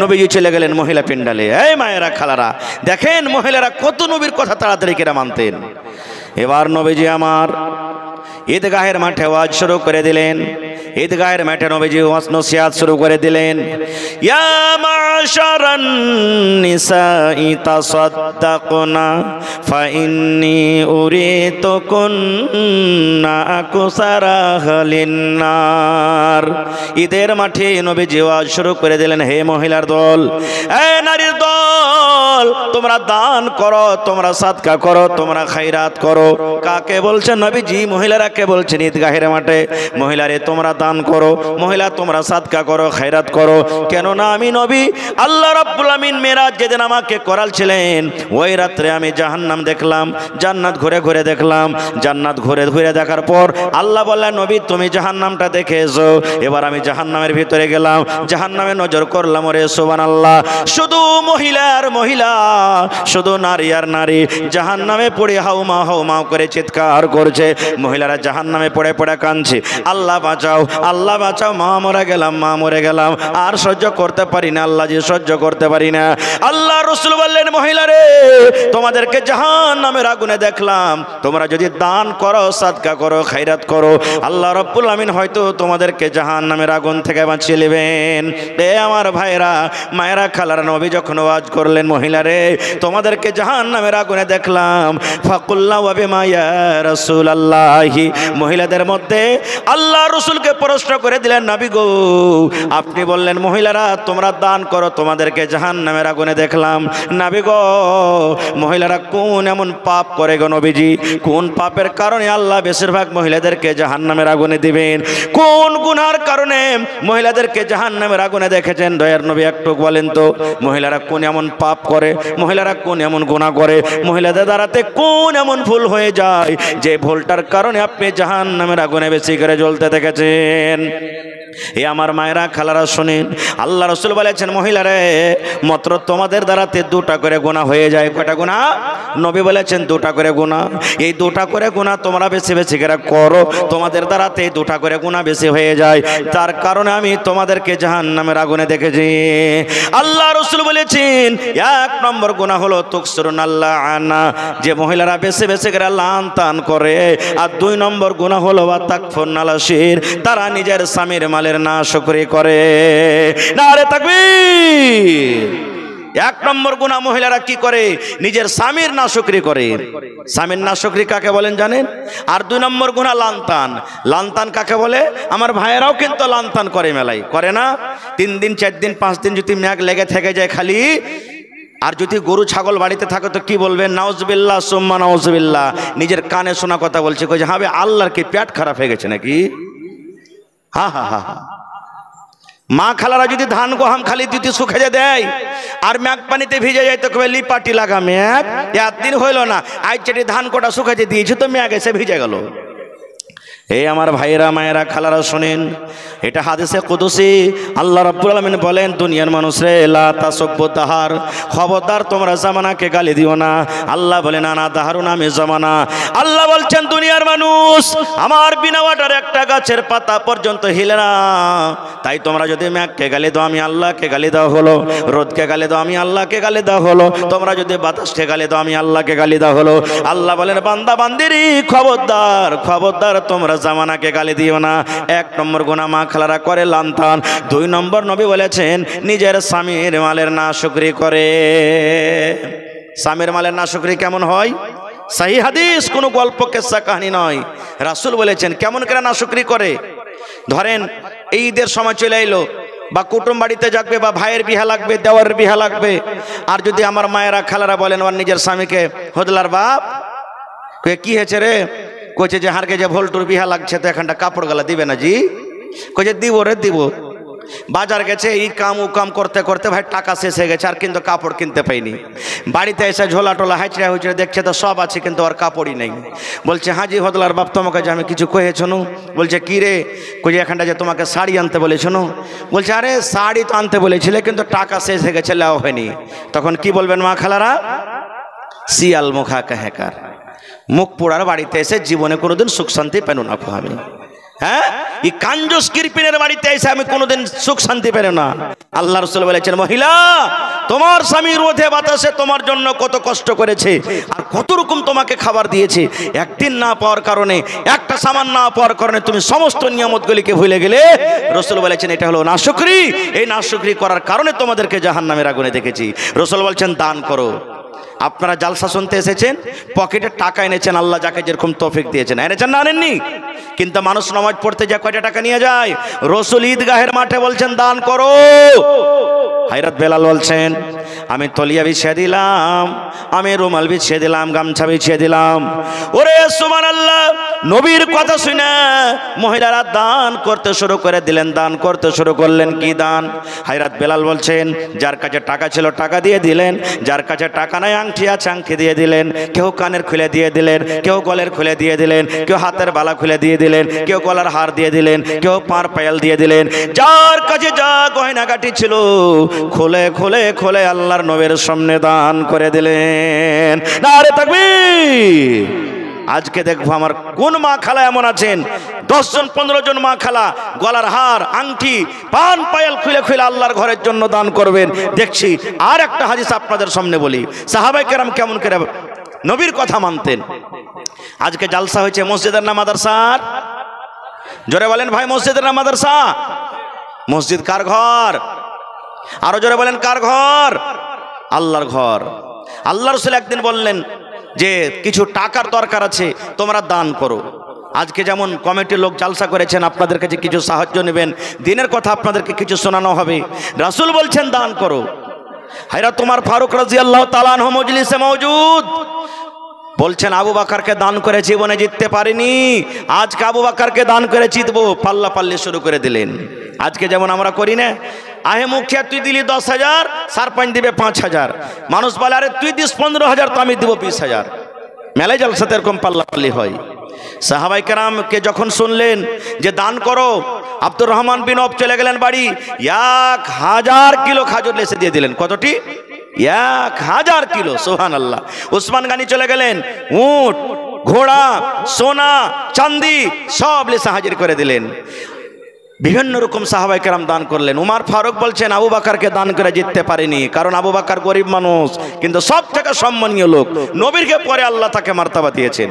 নবীজি চলে গেলেন মহিলা পিন্ডালে। এই মায়েরা খালারা, দেখেন মহিলারা কত নবীর কথা তাড়াতাড়ি করে মানতেন। এবার নবীজি আমার ঈদগাহের মাঠে ওয়াজ শুরু করে দিলেন। ঈদগাহের মাঠে নবীজি ওয়াজ নসিহত শুরু করে দিলেন। ইয়া মাশারান নিসাই তাসাদ্দাকনা ফাইন্নী উরিতুকুন্না আকসারাহালিন নার। ঈদের মাঠে নবীজি ওয়াজ শুরু করে দিলেন, হে মহিলার দল, হে নারীর দল, তোমরা দান করো, তোমরা সাদকা করো, তোমরা খায়রাত করো। কাকে বলছেন নবীজি? মহিলারাকে বলছেন ঈদগাহের মাঠে, মহিলারে তোমরা দান করো, মহিলা তোমরা সাদকা করো, খায়রাত করো। কেননা আমি নবী আল্লাহ রাব্বুল আমিন মেরাজ যেদিন আমাকে করালছিলেন, ওই রাত্রে আমি জাহান্নাম দেখলাম, জান্নাত ঘুরে ঘুরে দেখলাম। জান্নাত ঘুরে ঘুরে দেখার পর আল্লাহ বললেন, নবী তুমি জাহান্নামটা দেখে এসো। এবার আমি জাহান্নামের ভিতরে গেলাম, জাহান্নামে নজর করলাম, ওরে সুবহানাল্লাহ, শুধু মহিলার মহিলা, শুধু নারী আর নারী জাহান্নামে পড়ে হাউমা হাউমা করে চিৎকার করছে। মহিলারা জাহান্নামে পড়ে পড়ে কাঁদছে, আল্লাহ বাঁচাও, আল্লাহ বাঁচাও, মা মরে গেলাম, মা মরে গেলাম, আর সহ্য করতে পারি না আল্লাহ জি, সহ্য করতে পারি না। আল্লাহ রাসূল বললেন, মহিলারে তোমাদেরকে জাহান্নামের আগুনে দেখলাম, তোমরা যদি দান করো, সাদকা করো, খায়রাত করো, আল্লাহ রাব্বুল আমিন হয়তো তোমাদেরকে জাহান্নামের আগুন থেকে বাঁচিয়ে নেবেন। এ আমার ভাইরা, মায়েরা, খালারা, নবী যখন ওয়াজ করলেন, মহিলারে তোমাদেরকে জাহান্নামের আগুনে দেখলাম, ফাকুল্লা ওয়া বিমা ইয়া রাসূলুল্লাহি, মহিলাদের মধ্যে আল্লাহ রাসূলকে প্রশ্ন করে দিলেন, নবী গো আপনি বললেন মহিলারা তোমরা দান করো, তোমাদেরকে জাহান্নামের আগুনে দেখলাম, নবী গো মহিলারা কোন এমন পাপ করে গো নবীজি, কোন পাপের কারণে আল্লাহ বেশিরভাগ মহিলাদেরকে জাহান্নামের আগুনে দিবেন, কোন গুনার কারণে মহিলাদেরকে জাহান্নামের আগুনে দেখেছেন দয়ার নবী একটু বলেন তো। মহিলারা কোন এমন পাপ করে, মহিলারা কোন এমন গুনাহ করে, মহিলাদের দ্বারাতে কোন এমন ভুল হয়ে যায় যে ভুলটার কারণে আপনি জাহান্নামের আগুনে বেশি করে জ্বলতে দেখেছেন। এ আমার মায়েরা, খালারা শুনেন, আল্লাহ রাসূল বলেছেন মহিলারে মাত্র তোমাদের দ্বারাতে দুটা করে গুনাহ হয়ে যায়। কয়টা গুনাহ? নবী বলেছেন দুটা করে গুনাহ। এই দুটা করে গুনাহ তোমরা বেশি বেশি করে করো, তোমাদের দ্বারাতে দুটা করে গুনাহ বেশি হয়ে যায়, তার কারণে আমি তোমাদেরকে জাহান্নামের আগুনে দেখেছি। আল্লাহ রাসূল বলেছেন এক নম্বর গুনাহ হলো তুকসিরুন আল্লাহ আনা, যে মহিলারা বেশি বেশি করে লান তান করে, আর দুই নম্বর গুনাহ হলো ওয়া তাকফুরুন আলাশির, তারা নিজের স্বামীর মালের নাশকরি করে। নারে তাকবীর। এক নম্বর গুনাহ মহিলারা কি করে? নিজের স্বামীর নাশকরি করে। স্বামীর নাশকরি কাকে বলেন জানেন? আর দুই নম্বর গুনাহ লানতান। লানতান কাকে বলে? আমার ভাইয়েরাও কিন্তু লানতান করে, মেলায় করে না? 3 দিন 4 দিন 5 দিন যদি ম্যাগ লেগে থেকে যায় খালি, আর যদি গরু ছাগল বাড়িতে থাকে তো কি বলবেন? নাউজুবিল্লাহ সুম্মা নাউজুবিল্লাহ। নিজের কানে শোনা কথা বলছে, কই হবে আল্লাহর কি পেট খারাপ হয়ে গেছে নাকি? হা হা হা। মা খালারা যদি ধান গহাম খালি দিতে শুকিয়ে দেয় আর ম্যাগ পানিতে ভিজে যায় তো কবে লিপাটি লাগা ম্যাগ, একদিন হইল না, আজ যেটি ধান কোটা শুকাতে দিয়েছে তো ম্যাগ এসে ভিজে গেল। এই আমার ভাইয়েরা, মায়েরা, খালারা শুনেন, এটা হাদিসে কুদসি। আল্লাহ রাব্বুল আলামিন বলেন, দুনিয়ার মানুষরে লা তাসাব্বু তাহার, খবরদার তোমরা জামানাকে গালি দিও না। আল্লাহ বলেন আনা দাহারুন, আমি জামানা। আল্লাহ বলছেন দুনিয়ার মানুষ আমার বিনা ওয়াটার একটা গাছের পাতা পর্যন্ত হিলে না, তাই তোমরা যদি মেঘকে গালি দাও আমি আল্লাহকে গালি দেওয়া হলো, রোদকে গালি দাও আমি আল্লাহকে গালি দেওয়া হলো, তোমরা যদি বাতাসকে গালি দাও আমি আল্লাহকে গালি দেওয়া হলো। আল্লাহ বলেন বান্দা বান্দিরি খবরদার, খবরদার তোমরা জামানাকে গালি দিও না। এক নম্বর গুনাহ মা খালারা করে লানতান। দুই নম্বর নবী বলেছেন নিজের স্বামীর মালের নাশকরি করে। স্বামীর মালের নাশকরি কেমন হয়? সহি হাদিস, কোনো গল্প কিসসা কাহিনী নয়। রাসূল বলেছেন কেমন করে নাশকরি করে। ধরেন এই ঈদের সময় চলে এলো, বা কুটুম বাড়িতে যাবে, বা ভাইয়ের বিহা লাগবে, দেওয়ারের বিহা লাগবে, আর যদি আমার মায়েরা খালারা বলেন ওর নিজের স্বামীকে, হদলার বাপ কি হয়েছে রে? কইছে যে হারকে যে ভোল্টুর বিহা লাগছে তো এখানটা কাপড় গালা দিবে না জি? কইছে দিব রে দিব। বাজার গেছে, এই কাম ও কাম করতে করতে ভাই টাকা শেষ হয়ে গেছে, আর কিন্তু কাপড় কিনতে পাইনি। বাড়িতে এসে ঝোলা টোলা হাইচড়া হুচড়ে দেখছে তো সব আছে কিন্তু আর কাপড়ই নেই। বলছে হাজি হদলার বাপ তোমাকে যে আমি কিছু কহে শোনো। বলছে কি রে? কই এখানটা যে তোমাকে শাড়ি আনতে বলে শোনো। বলছে আরে শাড়ি তো আনতে বলেছিলে কিন্তু টাকা শেষ হয়ে গেছে, লেওয়া হয়নি। তখন কি বলবেন মা খালারা? শিয়াল মুখা কাহেকার, মুখ পোড়ার বাড়িতে এসে জীবনে কোনোদিন সুখ শান্তি পেন না আমি। হ্যাঁ, এই কাঞ্জুস কিরপিনের বাড়িতে এসে আমি কোনোদিন সুখ শান্তি পেল না। আল্লাহ রাসূল বলেছেন মহিলা তোমার স্বামী রোদে বাতাসে তোমার জন্য কত কষ্ট করেছে, আর কত রকম তোমাকে খাবার দিয়েছে, একদিন না পাওয়ার কারণে, একটা সামান না পাওয়ার কারণে তুমি সমস্ত নিয়ামতগুলিকে ভুলে গেলে। রাসূল বলেছেন এটা হলো নাশকরি। এই নাশকরি করার কারণে তোমাদেরকে জাহান্নামের আগুনে দেখেছি। রাসূল বলছেন দান করো। আপনারা জালসা শুনতে এসেছেন, পকেটে টাকা এনেছেন, আল্লাহ যাকে যেরকম তৌফিক দিয়েছেন, এনেছেন না আনেননি? কিন্তু মানুষ নামাজ পড়তে যায় কয়টা টাকা নিয়ে যায়? রাসূল ঈদগাহের মাঠে বলছেন দান করো। হযরত বেলাল বলছেন আমি তলিয়া বিছিয়ে দিলাম, আমি রুমাল বিছিয়ে দিলাম, গামছা বিছিয়ে দিলাম। ওরে সুবহানাল্লাহ, নবীর কথা শুনে মহিলারা দান করতে শুরু করে দিলেন, দান করতে শুরু করলেন। কি দান? হযরত বেলাল বলছেন যার কাছে টাকা ছিল টাকা দিয়ে দিলেন, যার কাছে টাকা নাই আংটি আছে আংটি দিয়ে দিলেন, কেউ কানের খুলে দিয়ে দিলেন, কেউ গলের খুলে দিয়ে দিলেন, কেউ হাতের বালা খুলে দিয়ে দিলেন, কেউ গলার হার দিয়ে দিলেন, কেউ পার পায়াল দিয়ে দিলেন। যার কাছে যা গয়নাগাটি ছিল খুলে খুলে খুলে আল্লাহর নবীর সামনে দান করে দিলেন। নারে তাকবীর। আজকে দেখবো আমার কোন মা খালা এমন আছেন 10 জন 15 জন মা খালা গলার হার আংটি পান পায়াল খুলে খুলে আল্লাহর ঘরের জন্য দান করবেন। দেখছি আর একটা হাদিস আপনাদের সামনে বলি, সাহাবায়ে কেরাম কেমন করে নবীর কথা মানতেন। আজকে জালসা হয়েছে মসজিদের না মাদ্রাসার? জোরে বলেন ভাই, মসজিদের না মাদ্রাসা? মসজিদ কার ঘর? আরো জোরে বলেন কার ঘর? আল্লাহর ঘর। আল্লাহ রাসূল একদিন বললেন যে কিছু টাকার দরকার আছে, তোমরা দান করো। আজকে যেমন কমিটির লোক জালসা করেছেন, আপনাদের কাছে কিছু সাহায্য নেবেন, দিনের কথা আপনাদেরকে কিছু শোনানো হবে। রাসূল বলছেন দান করো। হযরত ওমর ফারুক রাদিয়াল্লাহু তাআলা আনহু মজলিসে মওজুদ, বলছেন আবু বকরকে দান করে জীবনে জিততে পারিনি, আজকে আবু বকরকে দান করে জিতবো। পাল্লা পাল্লি শুরু করে দিলেন। আজকে যেমন আমরা করি না, আহে মুখিয়া তুই দিলি 10,000, সারপঞ্চ দিবে 5,000, মানুষ বলে আরে তুই দিস 15,000 তো আমি দিব 20,000। মেলায় জলসাতে এরকম পাল্লা পাল্লি হয়। সাহাবায়ে কেরামকে যখন শুনলেন যে দান করো, আব্দুর রহমান বিন আওফ চলে গেলেন বাড়ি, 1000 কিলো খাজুর লেসে দিয়ে দিলেন। কতটি? 1000 কিলো। সুবহানাল্লাহ। উসমান গানি চলে গেলেন, উট ঘোড়া সোনা চাঁদি সব লেসে হাজির করে দিলেন। বিভিন্ন রকম সাহাবায়ে কেরাম দান করলেন। ওমর ফারুক বলছেন আবু বকরকে দান করে জিততে পারিনি, কারণ আবু বকর গরিব মানুষ, কিন্তু সব থেকে সম্মানীয় লোক, নবীরকে পরে আল্লাহ তাকে মার্তবা দিয়েছেন।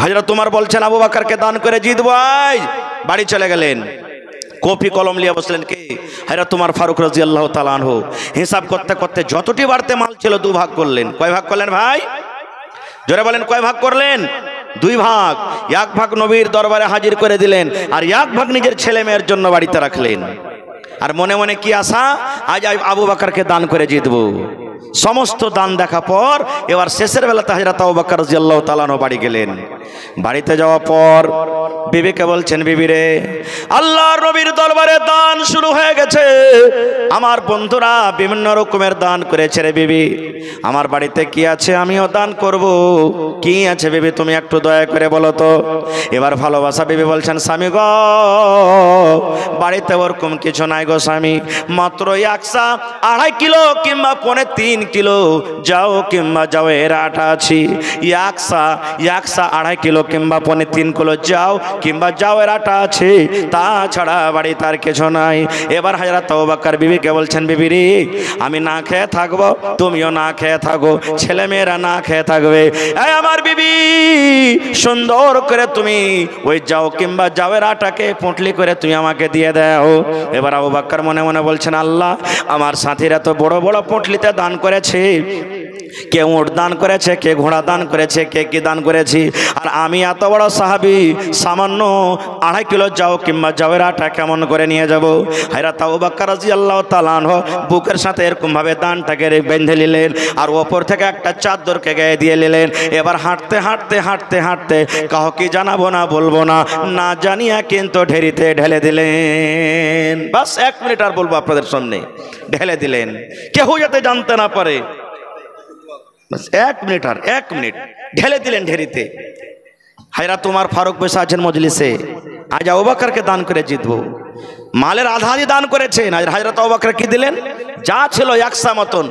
হযরত ওমর বলছেন আবু বকরকে দান করে জিতবো। বাড়ি চলে গেলেন, কপি কলম নিয়ে বসলেন কে? হযরত ওমর ফারুক রাদিয়াল্লাহু তাআলা আনহু। হিসাব করতে করতে যতটি বাড়তে মাল ছিল 2 ভাগ করলেন। কয় ভাগ করলেন ভাই? জোরে বলেন কয় ভাগ করলেন? 2 ভাগ। 1 ভাগ নবীর দরবারে হাজির করে দিলেন, আর 1 ভাগ নিজের ছেলে মেয়ের জন্য বাড়িতে রাখলেন। আর মনে মনে কি আশা, আজ আবু বকরকে দান করে জিতবো। সমস্ত দান দেখা পর এবার শেষের বেলাতে হযরত আবু বকর রাদিয়াল্লাহু তাআলা আনহু বাড়ি গেলেন। বাড়িতে যাওয়ার পর বিবিকে বলছেন, বিবি রে, আল্লাহর নবীর দরবারে দান শুরু হয়ে গেছে, আমার বন্ধুরা বিভিন্ন রকমের দান করেছে রে বিবি, আমার বাড়িতে কি আছে আমিও দান করব। কি আছে বিবি তুমি একটু দয়া করে বলো তো। এবার ভালোবাসা বিবি বলছেন, স্বামী গো, বাড়িতে ওরকম কিছু নাই গো স্বামী, মাত্র 1.5 কিলো কিংবা 3 কিলো যাও কিংবা যাও এর আটা আছে। 1.5 কিলো কিংবা 3 কিলো যাও কিংবা যাও এর আটা আছে, তাছাড়া বাড়ি তার কিছু নাই। এবার হযরত আবু বকর বিবিকে বলছেন, বিবি রে, আমি না খেয়ে থাকবো, তুমিও না খেয়ে থাকো, ছেলে মেয়েরা না খেয়ে থাকবে। এই আমার বিবি, সুন্দর করে তুমি ওই যাও কিংবা যাও এর আটাকে পুঁটলি করে তুমি আমাকে দিয়ে দাও। এবার আবু বকর মনে মনে বলছেন, আল্লাহ, আমার সাথীরা তো বড় বড় পুঁটলিতে দান করেছে, কে উট দান করেছে, কে ঘোড়া দান করেছে, কে কি দান করেছি, আর আমি এত বড় সাহাবী সামান্য 2.5 কিলো যাও কিংবা যাওয়ের আটা কেমন করে নিয়ে যাব। হযরত আবু বকর রাদিয়াল্লাহু তাআলা আনহু বুকের সাথে এরকম ভাবে দানটাকে বেঁধে নিলেন, আর ওপর থেকে একটা চাদরকে গায়ে দিয়ে নিলেন। এবার হাঁটতে হাঁটতে হাঁটতে হাঁটতে কাউকে জানাবো না, বলবো না, না জানিয়া কিন্তু ঢেরিতে ঢেলে দিলেন। বাস 1 মিনিট আর বলবো আপনাদের সামনে, ঢেলে দিলেন, কেউ যাতে জানতে না পারে। 1 মিনিট আর 1 মিনিট ঢেলে দিলেন ঢেরিতে। হযরত ওমর ফারুক বসে আছেন মজলিসে, আজ আবু বকরকে দান করে জিতবো। মালের আধা দান করেছেন, আর হযরত আবু বকর কি দিলেন? যা ছিল 100 মতন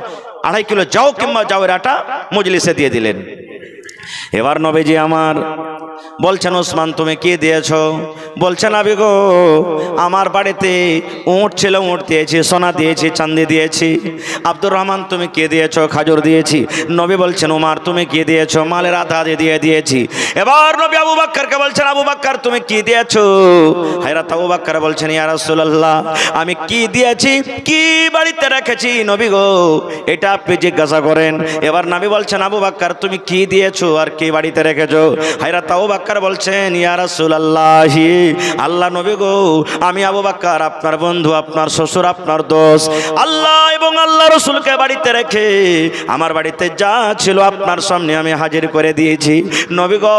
2.5 কিলো যাও কিংবা যাওয়ের আটা মজলিসে দিয়ে দিলেন। এবার নবীজি আমার বলছেন, ওসমান তুমি কি দিয়েছো? বলছেন, আবি গো, আমার বাড়িতে উট ছিল, উট দিয়েছি, সোনা দিয়েছি, চাঁদি দিয়েছি। আব্দুর রহমান তুমি কি দিয়েছো? খাজুর দিয়েছি। নবী বলছেন, উমর তুমি কি দিয়েছো? মালের আধা দিয়ে দিয়েছি। এবার নবী আবু বকরকে বলছেন, আবু বকর তুমি কি দিয়েছো? হযরত আবু বকর বলছেন, ইয়া রাসূলুল্লাহ, আমি কি দিয়েছি, কি বাড়িতে রেখেছি নবী গো, এটা আপনি জিজ্ঞাসা করেন। এবার নবী বলছেন, আবু বকর তুমি কি দিয়েছো আর কি বাড়িতে রেখেছো? হযরত আবু বকর বলছেন, ইয়া রাসূলুল্লাহ, আল্লাহ নবী গো, আমি আবু বকর আপনার বন্ধু, আপনার শ্বশুর, আপনার দোস্ত, আল্লাহ এবং আল্লাহ রাসূলকে বাড়িতে রেখে আমার বাড়িতে যা ছিল আপনার সামনে আমি হাজির করে দিয়েছি। নবী গো,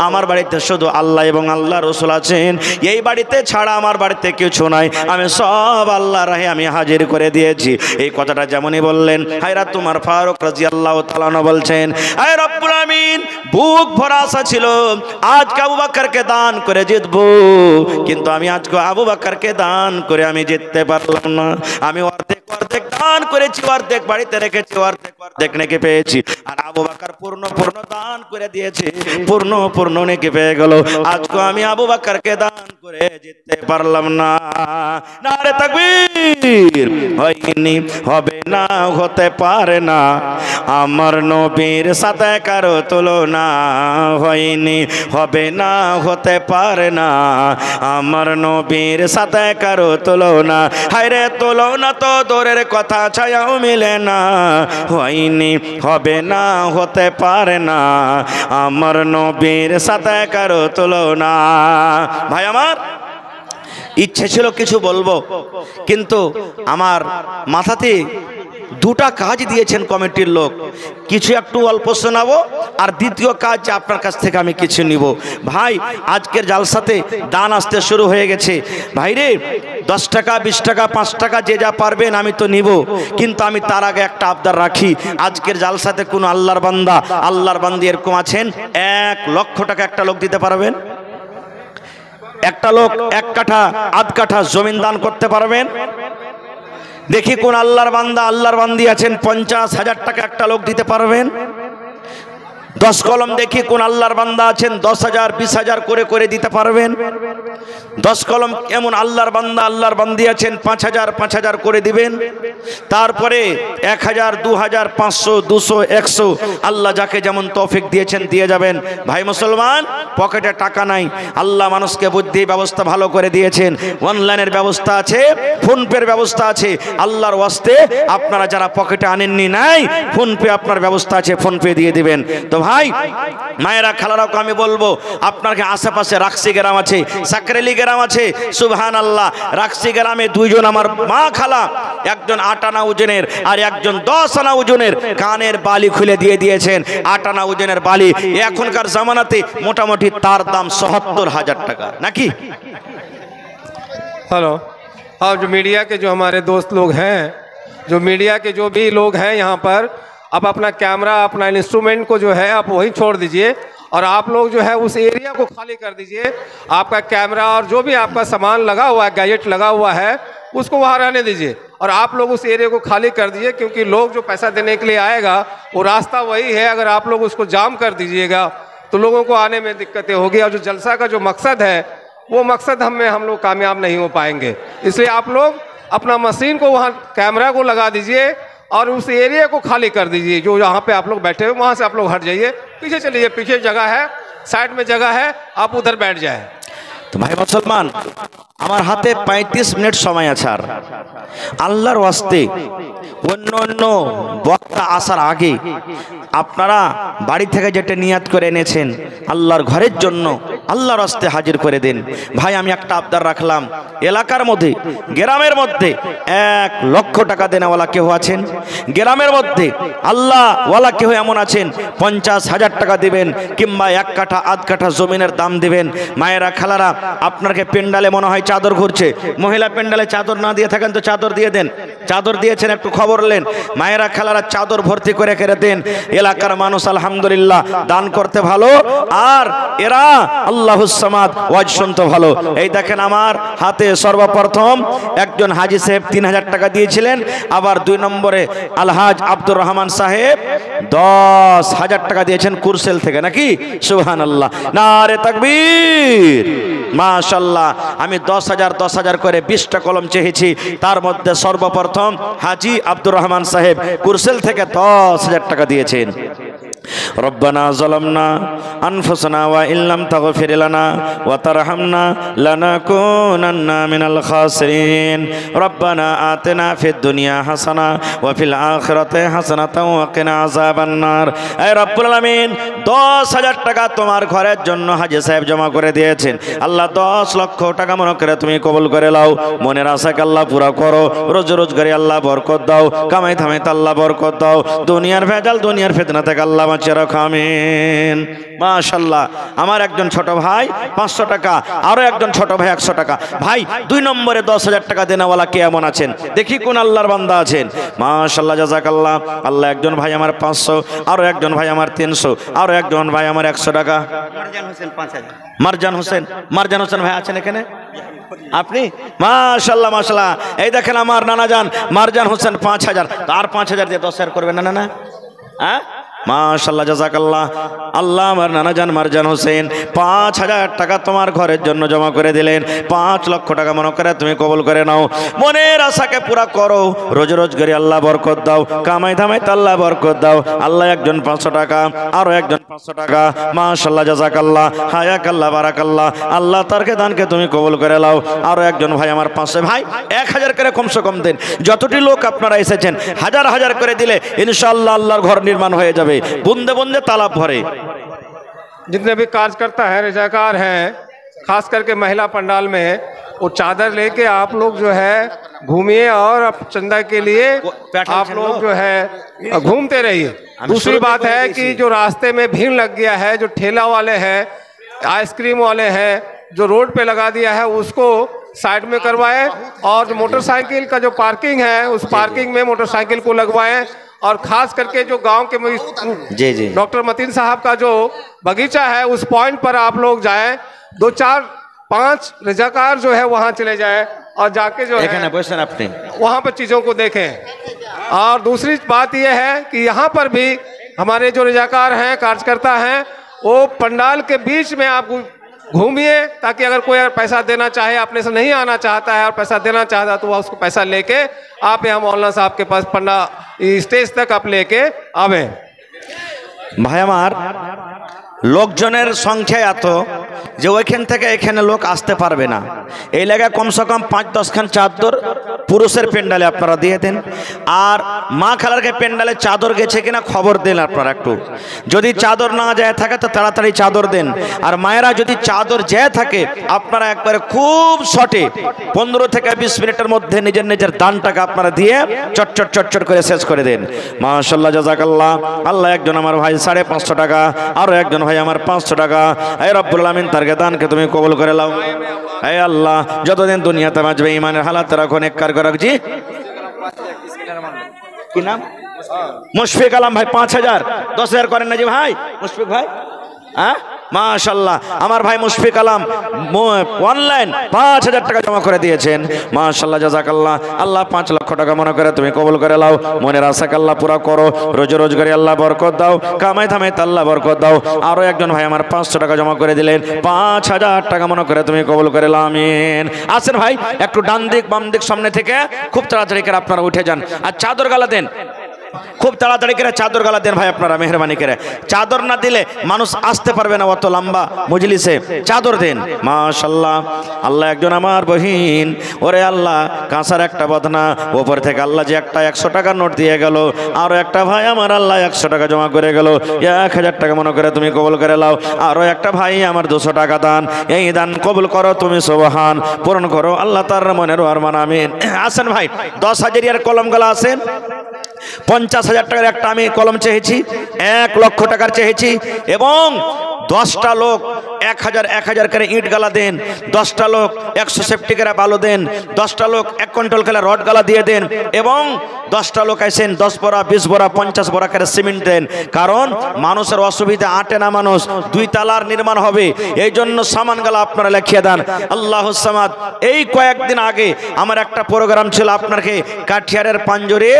আমার বাড়িতে শুধু আল্লাহ এবং আল্লাহ রাসূল আছেন, এই বাড়িতে ছাড়া আমার বাড়িতে কিছু নাই, আমি সব আল্লাহর রাহে আমি হাজির করে দিয়েছি। এই কথাটা যেমনই বললেন, হযরত ওমর ফারুক রাদিয়াল্লাহু তাআলা আনহু বলছেন, হে রব্বুল আমিন, বুক ভরা আশা ছিল আজকে আবু বকরকে দান করে জিতবো, কিন্তু আমি আজকে আবু বকরকে দান করে আমি জিততে পারলাম না। আমি অর্ধেক অর্ধেক দান করেছি, অর্ধেক বাড়িতে রেখেছি, অর্ধেক নেকি পেয়েছি। আর আবু বকর পূর্ণ দান করে দিয়েছে, পূর্ণ নেকি পেয়ে গেল। আজকে আমি আবু বকরকে দান করে জিততে পারলাম না। নারে তাকবীর। হয়নি, হবে না, হতে পারে না, আমার নবীর সাথে কারো তুলনা। হয়নি, হবে না, হতে পারে না, আমার নবীর সাথে কারো তুলনা। হায়রে তুলনা তো দূরের কথা, ছায়াও মিলে না। হয়নি, হবে না, হতে পারে না, আমার নবীর সাথে কারো তুলনা। ভাই আমার ইচ্ছে ছিল কিছু বলবো, কিন্তু আমার মাথাতে দুটা কাজ দিয়েছেন কমিটির লোক, কিছু একটু অল্প শোনাবো, আর দ্বিতীয় কাজ আপনার কাছ থেকে আমি কিছু নিব। ভাই আজকের জালসাতে দান আসতে শুরু হয়ে গেছে। ভাই রে, 10 টাকা 20 টাকা 5 টাকা যে যা পারবেন আমি তো নিব, কিন্তু আমি তার আগে একটা আবদার রাখি। আজকের জালসাতে কোন আল্লাহর বান্দি এরকম আছেন 1 লক্ষ টাকা একটা লোক দিতে পারবেন? একটা লোক 1 কাঠা আধ কাঠা জমিন দান করতে পারবেন? দেখি কোন আল্লাহর বান্দি আছেন 50,000 টাকা একটা লোক দিতে পারবেন? 10 কলম দেখি কোন আল্লাহর বান্দা আছেন 10,000 20,000 করে দিতে পারবেন? 10 কলম এমন আল্লাহর বান্দি আছেন 5,000 করে দিবেন। তারপরে 1,000 2,000 500 200 100 আল্লাহ যাকে যেমন তৌফিক দিয়েছেন দিয়ে যাবেন। ভাই মুসলমান, পকেটে টাকা নাই, আল্লাহ মানুষকে বুদ্ধি ব্যবস্থা ভালো করে দিয়েছেন, অনলাইনের ব্যবস্থা আছে, ফোন পের ব্যবস্থা আছে। আল্লাহর ওয়াস্তে আপনারা যারা পকেটে আনেননি নাই, ফোন পে আপনার ব্যবস্থা আছে, ফোন পে দিয়ে দিবেন। তো ভাই মায়েরা খালারাও আমি বলবো, আপনাকে আশেপাশে রাকসি গ্রাম আছে, সাকরেলি গ্রাম আছে, সুবহানাল্লাহ। রাকসি গ্রামে 2 জন আমার মা খালা, একজন 8 আনা ওজনের আর একজন 10 আনা ওজনের কানের বালি খুলে দিয়ে দিয়েছেন। 8 আনা ওজনের বালি এখনকার জামানাতে মোটামুটি তার দাম ৭০,০০০ টাকা নাকি? हेलो, और जो मीडिया के जो हमारे दोस्त लोग हैं, जो मीडिया के जो भी लोग हैं यहाँ पर, आप अपना कैमरा अपना इंस्ट्रूमेंट को जो है आप वहीं छोड़ दीजिए और आप लोग जो है उस एरिया को खाली कर दीजिए। आपका कैमरा और जो भी आपका सामान लगा हुआ है, गैजेट लगा हुआ है, उसको वहाँ रहने दीजिए और आप लोग उस एरिया को खाली कर दीजिए, क्योंकि लोग जो पैसा देने के लिए आएगा वो रास्ता वही है। अगर आप लोग उसको जाम कर दीजिएगा तो लोगों को आने में दिक्कतें होगी और जो जलसा का जो मकसद है वो मकसद हम लोग कामयाब नहीं हो पाएंगे। इसलिए आप लोग अपना मशीन को वहाँ कैमरा को लगा दीजिए और उस एरिया को खाली कर दीजिए। जो यहाँ पे आप लोग बैठे हुए वहाँ से आप लोग हट जाइए, पीछे चलिए, पीछे जगह है, साइड में जगह है, आप उधर बैठ जाए। तो भाई मुसलमान, আমার হাতে 35 মিনিট সময় আছে। আর আল্লাহর ওয়াস্তে অন্য বক্তা আসার আগে আপনারা বাড়ি থেকে যেটা নিয়াত করে এনেছেন আল্লাহর ঘরের জন্য আল্লাহর ওয়াস্তে হাজির করে দেন। ভাই আমি একটা আবদার রাখলাম, এলাকার মধ্যে গ্রামের মধ্যে 1 লক্ষ টাকা দেনেওয়ালা কেউ আছেন? গ্রামের মধ্যে আল্লাহওয়ালা কেউ এমন আছেন 50,000 টাকা দিবেন কিংবা 1 কাঠা আধ কাঠা জমিনের দাম দিবেন? মায়েরা খালারা, আপনাকে পেন্ডালে মনে হয় চাদর ঘুরছে, মহিলা পেন্ডালে চাদর না দিয়ে থাকেন তো চাদর দিয়ে দেন। চাদর দিয়েছেন একটু খবর নেন। মায়েরা খালারা চাদর ভর্তি করে দেন। এলাকার মানুষ আলহামদুলিল্লাহ দান করতে ভালো, আর এরা আল্লাহুস সামাদ ওয়াজ শুনতে ভালো। এই দেখেন আমার হাতে সর্বপ্রথম একজন হাজী সাহেব 3,000 টাকা দিয়েছিলেন, আবার 2 নম্বরে আলহাজ আব্দুর রহমান সাহেব 10,000 টাকা দিয়েছেন কুরসেল থেকে নাকি? সুবহানাল্লাহ, নারে তাকবীর, মাশাআল্লাহ। আমি 10,000 করে 20টা কলম চেয়েছি, তার মধ্যে সর্বপ্রথম হাজী আব্দুর রহমান সাহেব কুরসেল থেকে 10,000 টাকা দিয়েছেন। রব্বানা যালামনা আনফুসানা ওয়া ইল্লাম তাগফির লানা ওয়া তারহামনা লানাকুনান্না মিনাল খাসিরিন। রব্বানা আতিনা ফিদ দুনিয়া হাসানা ওয়া ফিল আখিরাতি হাসানাতাও ওয়া কিনা আযাবান নার। হে রব্বুল আলামিন, 10,000 টাকা তোমার ঘরের জন্য হাজী সাহেব জমা করে দিয়েছেন। আল্লাহ 10 লক্ষ টাকা মনে করে তুমি কবুল করে নাও। মনের আশাকে আল্লাহ পুরা করো, রোজগারে আল্লাহ বরকত দাও, কামাই থামাইতে আল্লাহ বরকত দাও, দুনিয়ার ভেজাল দুনিয়ার ফিতনা থেকে আল্লাহ বাঁচিয়ে রাখো। রাখো আমিন। মাশাআল্লাহ। আমার একজন ছোট ভাই 500 টাকা, আরো একজন ছোট ভাই 100 টাকা। ভাই 2 নম্বরে 10,000 টাকা দেনেওয়ালা কে এমন আছেন? দেখি কোন আল্লাহর বান্দা আছেন। মাশাআল্লাহ, জাযাকাল্লাহ। আল্লাহ, একজন ভাই আমার 500, আরো একজন ভাই আমার 300, আরো একজন ভাই আমার 100 টাকা। মারজান হোসেন 5000। মারজান হোসেন ভাই আছেন এখানে? আপনি? মাশাআল্লাহ মাশাআল্লাহ। এই দেখেন আমার নানা যান মারজান হোসেন 5000। আর 5000 দিয়ে 10,000 করবেন না? না, হ্যাঁ, মাশাআল্লাহ, জাযাকাল্লাহ। আল্লাহ আমার নানা যান মারজান হোসেন 5000 টাকা তোমার ঘরের জন্য জমা করে দিলেন। 5 লক্ষ টাকা মনে করে তুমি কবুল করে নাও। মনের আশাকে পুরা করো। রোজ রোজগারি আল্লাহ বরকত দাও, কামাই ধামাই আল্লাহ বরকত দাও। আল্লাহ, একজন 500 টাকা, আরো একজন 500 টাকা। মাশাআল্লাহ, জাযাকাল্লাহ, হায়াকাল্লাহ, বারাকাল্লাহ। আল্লাহ তারকে দানকে তুমি কবুল করে নাও। আরো একজন ভাই আমার 500। ভাই 1000 করে কমসে কম দেন। যতটি লোক আপনারা এসেছেন হাজার হাজার করে দিলে ইনশাআল্লাহ আল্লাহর ঘর নির্মাণ হয়ে যাবে। বুন্দে বুন্দে তালাব ভরে। जितने भी कार्यकर्ता हैं, रजाकार हैं, खास करके महिला पंडाल में, वो चादर लेके आप लोग जो है घूमिए और चंदा के लिए आप लोग जो है घूमते रहिए। दूसरी बात है कि जो रास्ते में भीड़ लग गया है, जो ठेला वाले हैं, आइसक्रीम वाले हैं, जो रोड पे लगा दिया है उसको साइड में करवाएं। और जो मोटरसाइकिल का जो पार्किंग है उस पार्किंग में मोटरसाइकिल को लगवाएं। और खास करके जो गांव के जी जी डॉक्टर मतीन साहब का जो बगीचा है उस पॉइंट पर आप लोग जाएं। 2 4 5 रजाकार जो है वहां चले जाएं और जाके जो है अपने वहां पर चीज़ों को देखें। और दूसरी बात यह है कि यहाँ पर भी हमारे जो रजाकार हैं, कार्यकर्ता हैं, वो पंडाल के बीच में आप घूमिए, ताकि अगर कोई अगर पैसा देना चाहे, अपने से नहीं आना चाहता है और पैसा देना चाहता है, तो वह उसको पैसा लेके आप यहाँ मौलाना साहब के पास पंडा स्टेज तक आप लेके आवे। ভাই আমার লোকজনের সংখ্যা এত যে ওইখান থেকে এখানে লোক আসতে পারবে না। এই জায়গায় কমসে কম 5-10 খান চাদর পুরুষের পেন্ডালে আপনারা দিয়ে দেন। আর মা খালারকে পেন্ডালে চাদর গেছে কিনা খবর দেন আপনারা একটু। যদি চাদর না যায় থাকে তো তাড়াতাড়ি চাদর দেন। আর মায়েরা যদি চাদর যায় থাকে আপনারা একবারে খুব শর্টে 15 থেকে 20 মিনিটের মধ্যে নিজের নিজের দানটাকে আপনারা দিয়ে চটচট চটচট করে শেষ করে দেন। মাশাআল্লাহ, জাযাকাল্লাহ। আল্লাহ, একজন আমার ভাই 550 টাকা, আরো একজন ভাই আমার 500 টাকা। হে রব্বুল আমিন, তার দানকে তুমি কবুল করে নাও। হে আল্লাহ, যতদিন দুনিয়াতে বাঁচবে ঈমানের হালাত রাখো, নেককার করে রাখজি। কি নাম? মুশফিক আলম ভাই 5000। 10,000 করেন না জি ভাই মুশফিক ভাই? হ্যাঁ, মাশাআল্লাহ। আমার ভাই মুশফিক আলম অনলাইন 5000 টাকা জমা করে দিয়েছেন। মাশাআল্লাহ, জাযাকাল্লাহ। আল্লাহ 5 লক্ষ টাকা মনে করে তুমি কবুল করে নাও। মনের আশাকে আল্লাহ পুরা করো। রোজ রোজগারি আল্লাহ বরকত দাও, কামাই ধামাই আল্লাহ বরকত দাও। আরো একজন ভাই আমার 500 টাকা জমা করে দিলেন। 5000 টাকা মনে করে তুমি কবুল করে নাও। আমিন। আসেন ভাই, একটু ডান দিক বাম দিক সামনে থেকে খুব তাড়াতাড়ি করে আপনারা উঠে যান আর চাদর গালা দেন। খুব তাড়াতাড়ি করে চাদর গালা দেন ভাই আপনারা, মেহরবানি করে। চাদর না দিলে মানুষ আসতে পারবে না অত লম্বা মজলিসে। চাদর দেন। মাশাআল্লাহ। আল্লাহ, একজন আমার বহিন, ওরে আল্লাহ, কাঁসার একটা বদনা ওপর থেকে আল্লাহ যে একটা 100 টাকার নোট দিয়ে গেল। আরো একটা ভাই আমার আল্লাহ 100 টাকা জমা করে গেল। 1000 টাকা মনে করে তুমি কবুল করে নাও। আরো একটা ভাই আমার 200 টাকা দান। এই দান কবুল করো তুমি, সুবহান, পূরণ করো আল্লাহ তার মনের আরমান। আমিন। আসেন ভাই, 10,000 কলম গালা আছেন। 50,000 টাকার একটা আমি কলম চেয়েছি, 1 লক্ষ টাকার চেয়েছি। এবং 10টা লোক 1000 করে ইট গালা দেন। 10টা লোক 100 সেফটি করে বালু দেন। 10টা লোক 1 কুইন্টাল করে রড গালা দিয়ে দেন। এবং 10টা লোক আছেন 10 বড়া 20 বড়া 50 বড়া করে সিমেন্ট দেন। কারণ মানুষের অসুবিধা আটে না, মানুষ 2 তালার নির্মাণ হবে, এই জন্য সামান গালা আপনারা লিখিয়ে দেন। আল্লাহুস সামাদ। এই কয়েকদিন আগে আমার একটা প্রোগ্রাম ছিল আপনাকে কাঠিয়ারের পাঞ্জরে,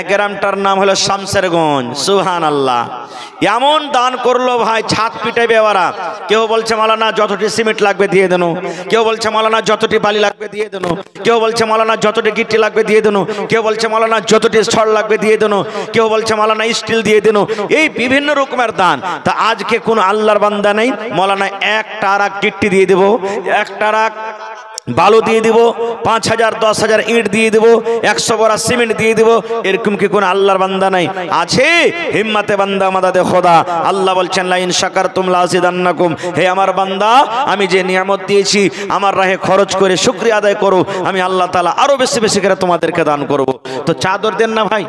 গ্রামটার নাম হলো শামসেরগঞ্জ। সুবহানাল্লাহ। এমন দান করলো ভাই, ছাদ পিটাইবে ওরা। কেউ বলছে মাওলানা যতটি সিমেন্ট লাগবে দিয়ে দেন, কেউ বলছে মাওলানা যতটি বালি লাগবে দিয়ে দেন, কেউ বলছে মাওলানা যতটি গিট্টি লাগবে দিয়ে দেন, কেউ বলছে মাওলানা যতটি ছড় লাগবে দিয়ে দেন, কেউ বলছে মাওলানা স্টিল দিয়ে দেন। এই বিভিন্ন রকমের দান। তা আজকে কোন আল্লাহর বান্দা নেই মাওলানা 1 টারাক গিট্টি দিয়ে দেব, 1 টারাক বালু দিয়ে দিব, 5,000 10,000 ইট দিয়ে দিব, 100 বড়া সিমেন্ট দিয়ে দিব, এরকম কি কোন আল্লাহর বান্দা নাই? আছে। হিম্মতে বান্দা মাদাদে খোদা। আল্লাহ বলছেন লা ইন শাকারতুম লাযিদান্নাকুম, হে আমার বান্দা আমি যে নিয়ামত দিয়েছি আমার রাহে খরচ করে শুকরিয়া আদায় করো, আমি আল্লাহ তাআলা আরো বেশি বেশি করে তোমাদেরকে দান করব। তো চাদর দেন না ভাই,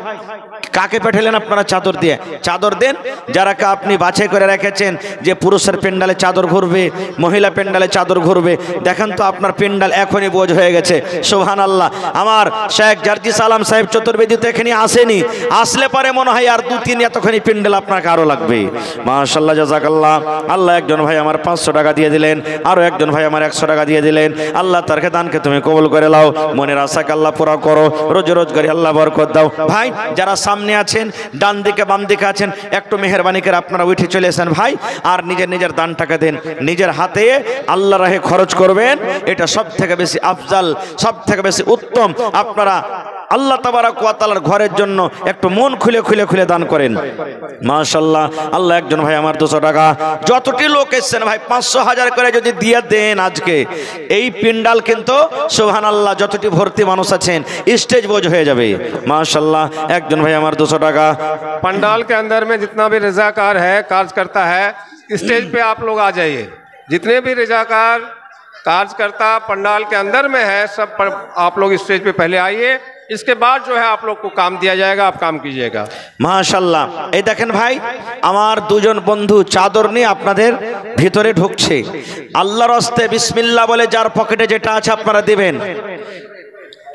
কাকে পাঠালেন আপনারা চাদর দিয়ে? চাদর দেন যারাকে আপনি বাছাই করে রেখেছেন যে পুরুষের পেন্ডালে চাদর ঘুরবে, মহিলা পেন্ডালে চাদর ঘুরবে। দেখেন তো আপনার পেন্ডাল এখনই বোঝ হয়ে গেছে। সুবহানাল্লাহ। আমার শেখ জার্জিস আলম সাহেব চতুর্বেদী তো এখানে আসেনি, আসলে পারে মনে হয় আর 2-3 এতখানি পেন্ডাল আপনাকে আরো লাগবে। মাশাআল্লাহ, জাযাকাল্লাহ। আল্লাহ একজন ভাই আমার 500 টাকা দিয়ে দিলেন, আরো একজন ভাই আমার 100 টাকা দিয়ে দিলেন। আল্লাহ তারকে দানকে তুমি কবুল করে নাও, মনের আশাকে আল্লাহ পুরা করো, রোজ রোজগারি আল্লাহ বরকত দাও। ভাই যারা সামনে আছেন, ডান দিকে বাম দিকে আছেন, একটু মেহেরবানি করে আপনারা উঠে চলে আসেন ভাই, আর নিজের নিজের দান টাকা দেন, নিজের হাতে আল্লাহর রাহে খরচ করবেন। এটা সব থেকে বেশি আফজাল, সব থেকে বেশি উত্তম। আপনারা আল্লাহ তাবারাক ওয়া তাআলার ঘরের জন্য একটু মন খুলে খুলে খুলে দান করেন। মাশাআল্লাহ। আল্লাহ একজন ভাই আমার 200 টাকা, যতটি লোক এসেছেন ভাই 500 1000 করে যদি দিয়ে দেন আজকে এই পিন্ডাল কিন্তু সুবহানাল্লাহ যতটি ভর্তি মানুষ আছেন স্টেজ বোঝ হয়ে যাবে। মাশাআল্লাহ। একজন ভাই আমার 200 টাকা। पंडाल के अंदर में जितना भी रजाकार है, कार्य करता है, स्टेज पे आप लोग आ जाइए। जितने भी रजाकार कार्यकर्ता पंडाल के अंदर में है, सब पर आप लोग स्टेज पे पहले आइए। इसके बाद जो है आप लोग को काम दिया जाएगा, आप काम कीजिएगा। মাশাআল্লাহ। এই দেখেন ভাই আমার দুজন বন্ধু চাদর নিয়ে আপনাদের ভিতরে ঢুকছে। আল্লাহর হস্তে বিসমিল্লাহ বলে যার পকেটে যেটা আছে আপনারা দিবেন।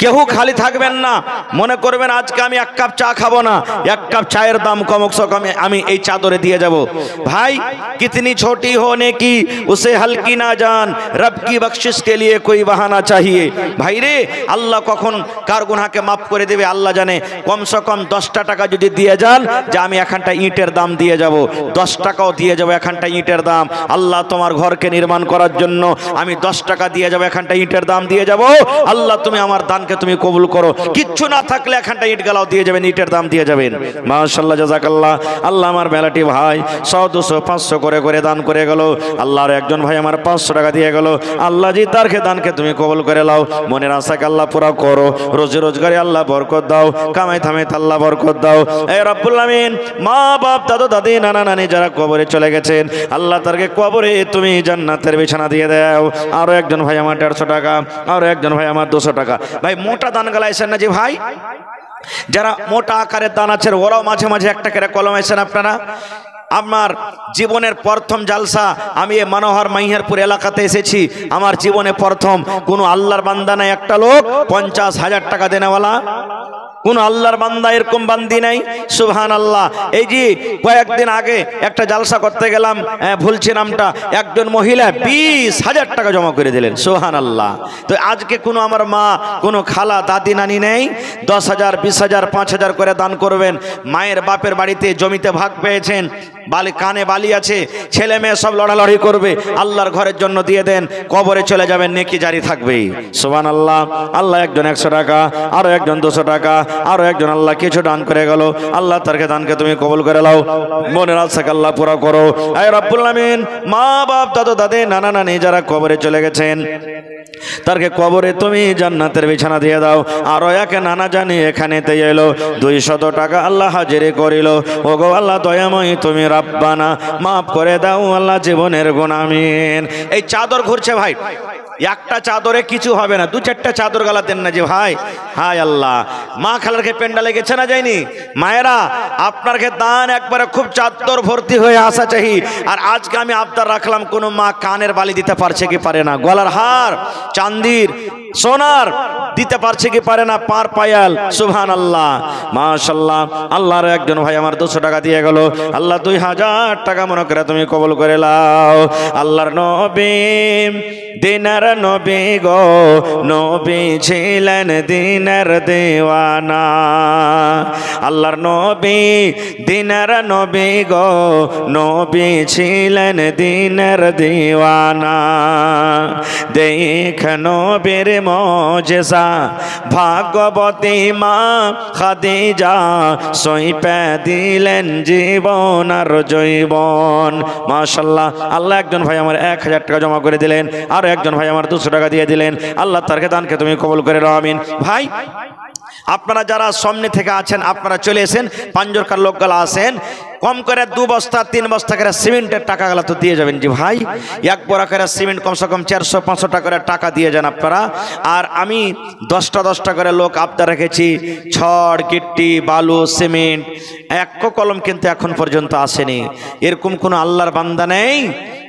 কেউ খালি থাকবেন না, মনে করবেন আজকে আমি 1 কাপ চা খাবো না, 1 কাপ চায়ের দাম কমকসে কম আমি এই চাদরে দিয়ে যাব। ভাই कितनी छोटी होने की उसे हल्की ना जान, रब की बख्शिश के लिए कोई बहाना चाहिए। ভাই রে, আল্লাহ কখন কার গুনাহকে মাফ করে দেবে আল্লাহ জানে। কমসে কম 10টা টাকা যদি দিয়ে যান যে আমি এখানটা ইটের দাম দিয়ে যাব, 10 টাকাও দিয়ে যাব এখানটা ইটের দাম। আল্লাহ তোমার ঘরকে নির্মাণ করার জন্য আমি 10 টাকা দিয়ে যাব, এখানটা ইটের দাম দিয়ে যাব। আল্লাহ তুমি আমার দান তুমি কবুল করো। কিচ্ছু না থাকলে এখানটা ইট গালাও দিয়ে যাবেন, ইটের দাম দিয়ে যাবেন। মাশাআল্লাহ, জাযাকাল্লাহ। আল্লাহ আমার বেলাটি ভাই 100 200 500 করে করে দান করে গেল। আল্লাহর একজন ভাই আমার 500 টাকা দিয়ে গেল। আল্লাহ জি তার দানকে তুমি কবুল করে নাও, মনের আশাকে আল্লাহ পুরা করো, রোজি রোজগারে আল্লাহ বরকত দাও, কামাই থামে আল্লাহ বরকত দাও। এ রব্বুল আমিন। মা বাপ দাদু দাদি নানা নানি যারা কবরে চলে গেছেন আল্লাহ তারকে কবরে তুমি জান্নাতের বিছানা দিয়ে দাও। আরো একজন ভাই আমার 150 টাকা, আরো একজন ভাই আমার 200 টাকা। ভাই মোটা দান গালাইছেন না যে ভাই, যারা মোটা আকারের দান আছেন ওরাও মাঝে মাঝে একটা করে কলম আছেন আপনারা। আমার জীবনের প্রথম জালসা আমি এই মনোহর মাইহারপুর এলাকাতে এসেছি। আমার জীবনে প্রথম কোনো আল্লাহর বান্দা নাই একটা লোক 50,000 টাকা দেনেওয়ালা, কোন আল্লাহর বান্দা এরকম বান্দি নাই। সুবহানাল্লাহ। এই যে কয়েকদিন আগে একটা জালসা করতে গেলাম, ভুলছি নামটা, একজন মহিলা 20,000 টাকা জমা করে দিলেন। সুবহানাল্লাহ। তো আজকে কোনো আমার মা, কোনো খালা, দাদি, নানি নেই, 10,000 20,000 5,000 করে দান করবেন। মায়ের বাপের বাড়িতে জমিতে ভাগ পেয়েছেন, বালি কানে বালি আছে, ছেলে মেয়ে সব লড়ালড়ি করবে, আল্লাহর ঘরের জন্য দিয়ে দেন, কবরে চলে যাবেন, নেকি জারি থাকবে। সুবহানাল্লাহ। আল্লাহ একজন 100 টাকা, আরো একজন 200 টাকা, আরো একজন আল্লাহ কিছু দান করে গেল। আল্লাহ তারকে দানকে তুমি কবুল করে নাও, মনের আশাকে আল্লাহ পুরা করো। এ রব্বুল আমিন। মা বাপ দাদু দাদি নানা নানি যারা কবরে চলে গেছেন তারকে কবরে তুমি জান্নাতের বিছানা দিয়ে দাও। আরো একে নানা জানি এখানেতে এলো 200 টাকা আল্লাহ হাজিরি করিল। ওগো আল্লাহ দয়াময় তুমি রাব্বানা মাফ করে দাও আল্লাহ জীবনের গুনাহ। আমিন। এই চাদর ঘুরছে ভাই, একটা চাদরে কিছু হবে না, 2-4টা চাদর গালা দেন না যে ভাই। হায় আল্লাহ। মা খালারকে পেন্ডালে গেছে না যায়নি? মায়েরা আপনার দান একবারে খুব চাদর ভর্তি হয়ে আসা চাই। আর আজকে আমি আবদার রাখলাম কোন মা কানের বালি দিতে পারছে কি পারে না, গলার হার চান্দির সোনার দিতে পারছে কি পারে না, পার পায়াল। সুবহানাল্লাহ। মাশাআল্লাহ। আল্লাহর একজন ভাই আমার 200 টাকা দিয়ে গেল। আল্লাহ 2000 টাকা মনে করে তুমি কবুল করে নাও। আল্লাহর নবী দিনার নবী গো, নবী ছিলেন দিনের দেওয়ানা। আল্লাহর নবী দিনার নবী গো, নবী ছিলেন দিনের দেওয়ানা। দেখ নবীর মজেজা ভাগবতী মা খাদিজা সইপে দিলেন জীবন আর জৈবন। মাশাআল্লাহ, আল্লাহ একজন ভাই আমার 1000 টাকা জমা করে দিলেন, আর একজন ভাই আমার 200 টাকা দিয়ে দিলেন। আল্লাহ তার দানকে তুমি কবুল করে নাও, আমিন। ভাই আপনারা যারা সামনে থেকে আছেন আপনারা চলে এসেন, পাঞ্জরকার লোকগুলো আসেন, কম করে 2 বস্তা 3 বস্তা করে সিমেন্টের টাকাগুলো তো দিয়ে যাবেন জি ভাই। 1 বড়া করে সিমেন্ট কমসে কম 400-500 টাকা করে টাকা দিয়ে যান আপনারা। আর আমি 10টা করে লোক আবদার রেখেছি, ছড় গিট্টি বালু সিমেন্ট, এক কলম কিন্তু এখন পর্যন্ত আসেনি। এরকম কোনো আল্লাহর বান্দা নেই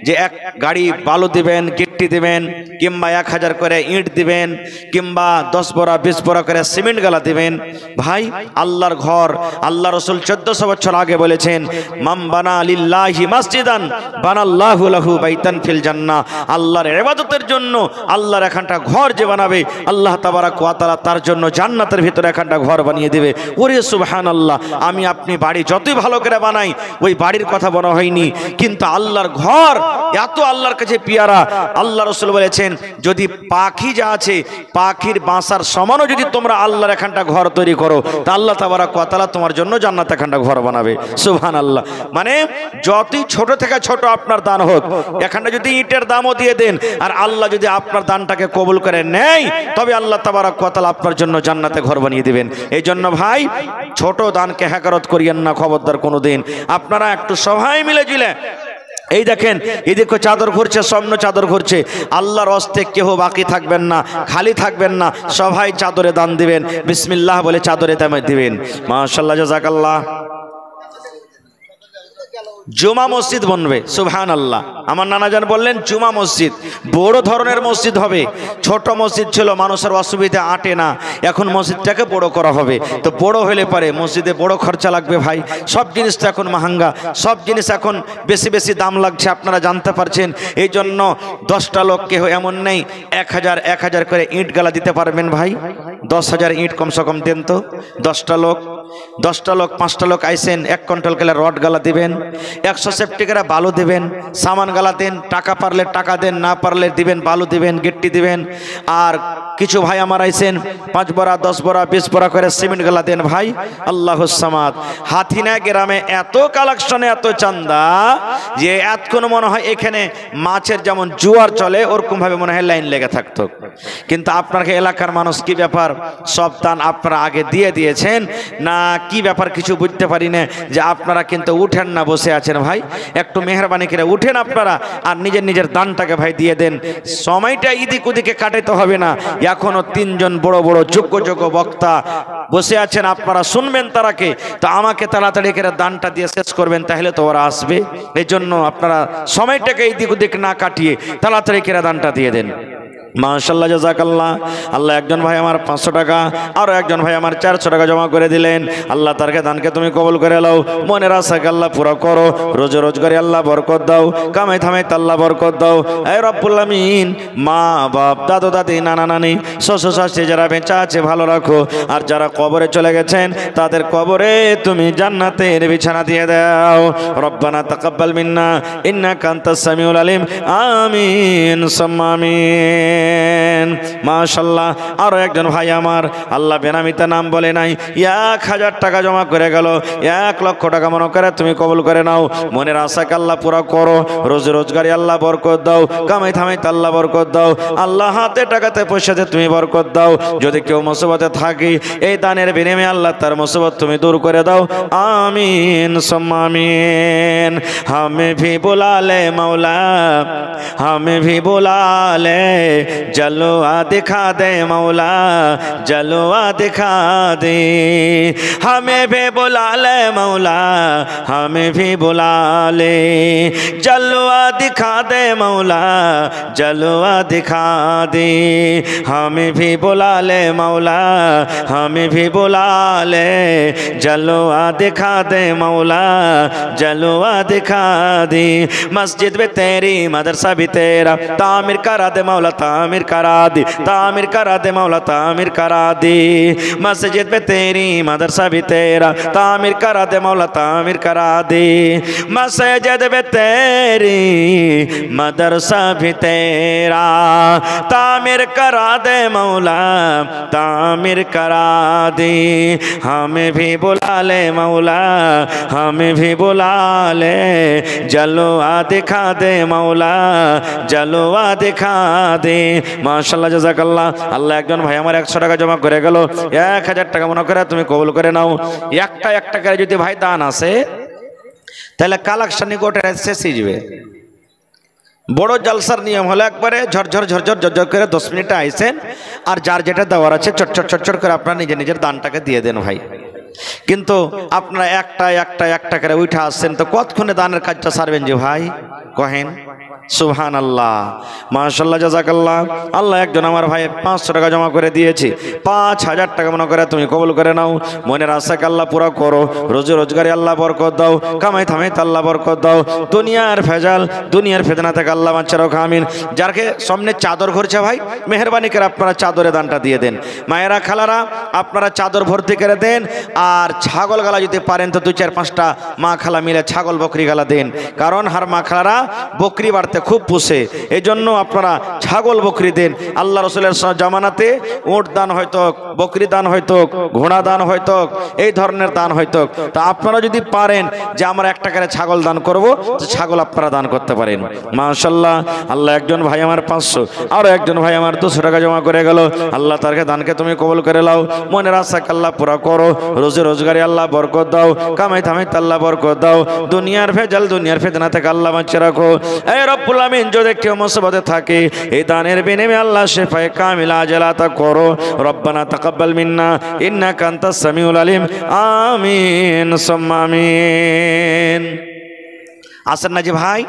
যে 1 গাড়ি বালু দিবেন, গিট্টি দিবেন, কিংবা 1000 করে ইট দিবেন, কিংবা 10 বড়া 20 বড়া করে সিমেন্ট গালা দিবেন। ভাই আল্লাহর ঘর, আল্লাহ রসুল 1400 বছর আগে বলেছেন, মাম বানা লিল্লাহি মসজিদান বানাল্লাহু লাহু বাইতান ফিল জান্নাহ। আল্লাহর ইবাদতের জন্য আল্লাহর এখানটা ঘর যে বানাবে, আল্লাহ তাবারাক ওয়া তাআলা তার জন্য জান্নাতের ভিতরে এখানটা ঘর বানিয়ে দেবে। ওরে সুবহানাল্লাহ, আমি আপনি বাড়ি যতই ভালো করে বানাই, ওই বাড়ির কথা বলা হয়নি, কিন্তু আল্লাহর ঘর এত আল্লাহর কাছে পিয়ারা। আল্লাহ রাসূল বলেছেন, যদি পাখি যা আছে পাখির বাসার সমানও যদি তোমরা আল্লাহর এখানটা ঘর তৈরি করো, তা আল্লাহ তাবারাক ওয়া তাআলা তোমার জন্য জান্নাতে এখানটা ঘর বানাবে। সুবহানাল্লাহ। মানে যতই ছোট থেকে ছোট আপনার দান হোক, এখানটা যদি ইটের দামও দিয়ে দেন, আর আল্লাহ যদি আপনার দানটাকে কবুল করে নেয়, তবে আল্লাহ তাবারাক ওয়া তাআলা আপনার জন্য জান্নাতে ঘর বানিয়ে দিবেন। এই জন্য ভাই ছোট দানকে হেকারত করিয়েন না খবরদার কোনোদিন। আপনারা একটু সবাই মিলে জিলে, এই দেখেন এদিকে চাদর ঘুরছে, স্বর্ণ চাদর ঘুরছে, আল্লাহর হস্তে কেউ বাকি থাকবেন না, খালি থাকবেন না, সবাই চাদরে দান দিবেন, বিসমিল্লাহ বলে চাদরে দাম দিবেন। মাশাআল্লাহ, জাযাকাল্লাহ। জুমা মসজিদ বনবে, সুবহানাল্লাহ। আমার নানাজান বললেন জুমা মসজিদ বড় ধরনের মসজিদ হবে। ছোট মসজিদ ছিল, মানুষের অসুবিধা আটে না, এখন মসজিদটাকে বড় করা হবে। তো বড় হলে পারে মসজিদে বড় খরচা লাগবে ভাই। সব জিনিস তো এখন মাহাঙ্গা, সব জিনিস এখন বেশি বেশি দাম লাগছে, আপনারা জানতে পারছেন। এই জন্য 10টা লোক কেউ এমন নেই 1000 করে ইট গালা দিতে পারবেন ভাই। 10,000 ইট কমসে কম দেন তো। 10টা লোক 5টা লোক আইসেন, 1 কুইন্টাল করে রড গালা দিবেন, 100 সেফটি করে বালু দিবেন, সামান গালা দেন, টাকা পারলে টাকা দেন, না পারলে দিবেন বালু দিবেন, গিট্টি দিবেন। আর কিছু ভাই আমার আইসেন 5 বড়া 10 বড়া 20 বড়া করে সিমেন্ট গালা দেন ভাই। আল্লাহুস সামাদ। হাতিনা গ্রামে এত কালেকশনে এত চান্দা যে এতক্ষণ মনে হয় এখানে মাছের যেমন জোয়ার চলে ওরকম ভাবে মনে হয় লাইন লেগে থাকতো। কিন্তু আপনার এলাকার মানুষ কি ব্যাপার, সব দান আপনারা আগে দিয়ে দিয়েছেন না কি ব্যাপার কিছু বুঝতে পারি না, যে আপনারা কিন্তু উঠেন না, বসে আছেন ভাই। একটু মেহরবানি করে উঠেন আপনারা, আর নিজের দানটাকে ভাই দিয়ে দেন। সময়টা ইদিক ওদিকে কাটাইতে হবে না। এখনো 3 জন বড় বড় যোগ্য বক্তা বসে আছেন, আপনারা শুনবেন তারাকে, তো আমাকে তাড়াতাড়ি করে দানটা দিয়ে শেষ করবেন, তাহলে তো ওরা আসবে। এই জন্য আপনারা সময়টাকে ইদিক ওদিক না কাটিয়ে তাড়াতাড়ি করে দানটা দিয়ে দেন। মাশাআল্লাহ, জাযাকাল্লাহ। আল্লাহ একজন ভাই আমার 500 টাকা, আরো একজন ভাই আমার 400 টাকা জমা করে দিলেন। আল্লাহ তার দানকে তুমি কবুল করে নাও, মনের আশাকে আল্লাহ পুরো করো, রোজগারে আল্লাহ বরকত দাও, কামাই থামাই আল্লাহ বরকত দাও। এ রব্বুল আমিন। মা বাপ দাদু দাদি নানা নানি শ্বশুর শাশুড়ি যারা বেঁচে আছে ভালো রাখো, আর যারা কবরে চলে গেছেন তাদের কবরে তুমি জান্নাতের বিছানা দিয়ে দাও। রব্বানা তাকাব্বাল মিন্না ইন্নাকা আনতাস সামিউল আলিম। আমিন সুম্মা আমিন। মাশাআল্লাহ। আরো একজন ভাই আমার আল্লাহ বেনামিতে নাম বলে নাই 1000 টাকা জমা করে গেল, 1 লক্ষ টাকা মনে করে তুমি কবুল করে নাও, মনের আশাকে আল্লাহ পুরা করো, রোজগারে আল্লাহ বরকত দাও, কামাই থামাই আল্লাহ বরকত দাও। আল্লাহ হাতে টাকাতে পয়সাতে তুমি বরকত দাও। যদি কেউ মুসিবতে থাকে এই দানের বিনিময়ে আল্লাহ তার মুসিবত তুমি দূর করে দাও। আমিন সুম্মা আমিন। हमें भी बुला ले मौला, हमें भी बुला ले, जलवा दिखा दे मौला, जलवा दिखा दे। हमें भी बुला ले मौला, हमें भी बुला ले, जलवा दिखा दे मौला, जलवा दिखा दे। हमें भी बुला ले मौला, हमें भी बुला ले, जलवा दिखा दे मौला, जलवा दिखा दे। मस्जिद भी तेरी मदरसा भी तेरा, तामीर करा दे मौला तामीर करा दे, तामीर करा दे मौला तामीर करा दे। मस्जिद पे तेरी मदरसा भी तेरा, तामीर करा दे मौला तामीर करा दे। मस्जिद पे तेरी मदरसा भी तेरा, तामीर करा दे मौला तामीर करा दे। हमें भी बुला ले मौला, हमें भी बुला ले, जलवा दिखा दे मौला, जलवा दिखा दे। माशाल्लाह জাযাকাল্লাহ। আল্লাহ একজন ভাই আমার 100 টাকা জমা করে গেল, 1000 টাকা মনে করে তুমি কবুল করে নাও। একটা একটা করে যদি ভাই দান আছে তাহলে কালেকশন গোটা শেষই যাবে। বড় জলসার নিয়ম হলো একবারে ঝরঝর ঝরঝর ঝরঝর করে 10 মিনিটে আইছেন, আর যার যেটা দেওয়ার আছে চটচট চটচট করে আপনারা নিজের নিজের দানটাকে দিয়ে দেন ভাই। কিন্তু আপনারা একটা একটা একটা করে উঠে আসছেন, তো কতক্ষণে দানের কাজটা সারবেন যে ভাই কহেন? সুবহানাল্লাহ, মাশাআল্লাহ, জাযাকাল্লাহ। আল্লাহ একজন আমার ভাই 500 টাকা জমা করে দিয়েছে, 5000 টাকা মনে করে তুমি কবুল করে নাও। মনের আশাকে আল্লাহ পুরা করো, রোজি রোজগারে আল্লাহ বরকত দাও, কামাই থামাই আল্লাহ বরকত দাও, দুনিয়ার ভেজাল দুনিয়ার ফেতনা থেকে আল্লাহ বাঁচিয়ে রাখো, আমিন। যারকে সামনে চাদর ঘুরছে ভাই, মেহেরবানি করে আপনারা চাদরে দানটা দিয়ে দেন। মায়েরা খালারা আপনারা চাদর ভর্তি করে দেন, আর ছাগল গালা যদি পারেন তো 2-4-5টা মা খালা মিলে ছাগল বকরি গালা দেন, কারণ হার মা খালারা বকরি বাড়তে খুব পুষে, এই জন্য আপনারা ছাগল বকরি দেন। আল্লাহ রসুলের জামানাতে উট দান হয়তো, বকরি দান হয়তো, ঘোড়া দান হয়তো, এই ধরনের দান হয়তো। তা আপনারা যদি পারেন যে আমরা একটা করে ছাগল দান করব, তো ছাগল আপনারা দান করতে পারেন। মাশাআল্লাহ, আল্লাহ একজন ভাই আমার 500, আরো একজন ভাই আমার 200 টাকা জমা করে গেল। আল্লাহ তারকে দানকে তুমি কবুল করে নাও, মনের আশাকে আল্লাহ পুরা করো, রোজি রোজগারে আল্লাহ বরকত দাও, কামাই থামাই আল্লাহ বরকত দাও, দুনিয়ার ভেজাল দুনিয়ার ফিতনা থেকে আল্লাহ বাঁচিয়ে রাখো। এই রব্বুল আমিন, যদি কেউ মুসিবতে থাকে এই দানের বিনিময়ে আল্লাহ শিফায়ে কামিলা আজলা আতা করো। রব্বানা তাকাব্বাল মিন্না ইন্নাকা আনতাস সামিউল আলিম, আমিন সুম্মা আমিন। আসেন না জি ভাই,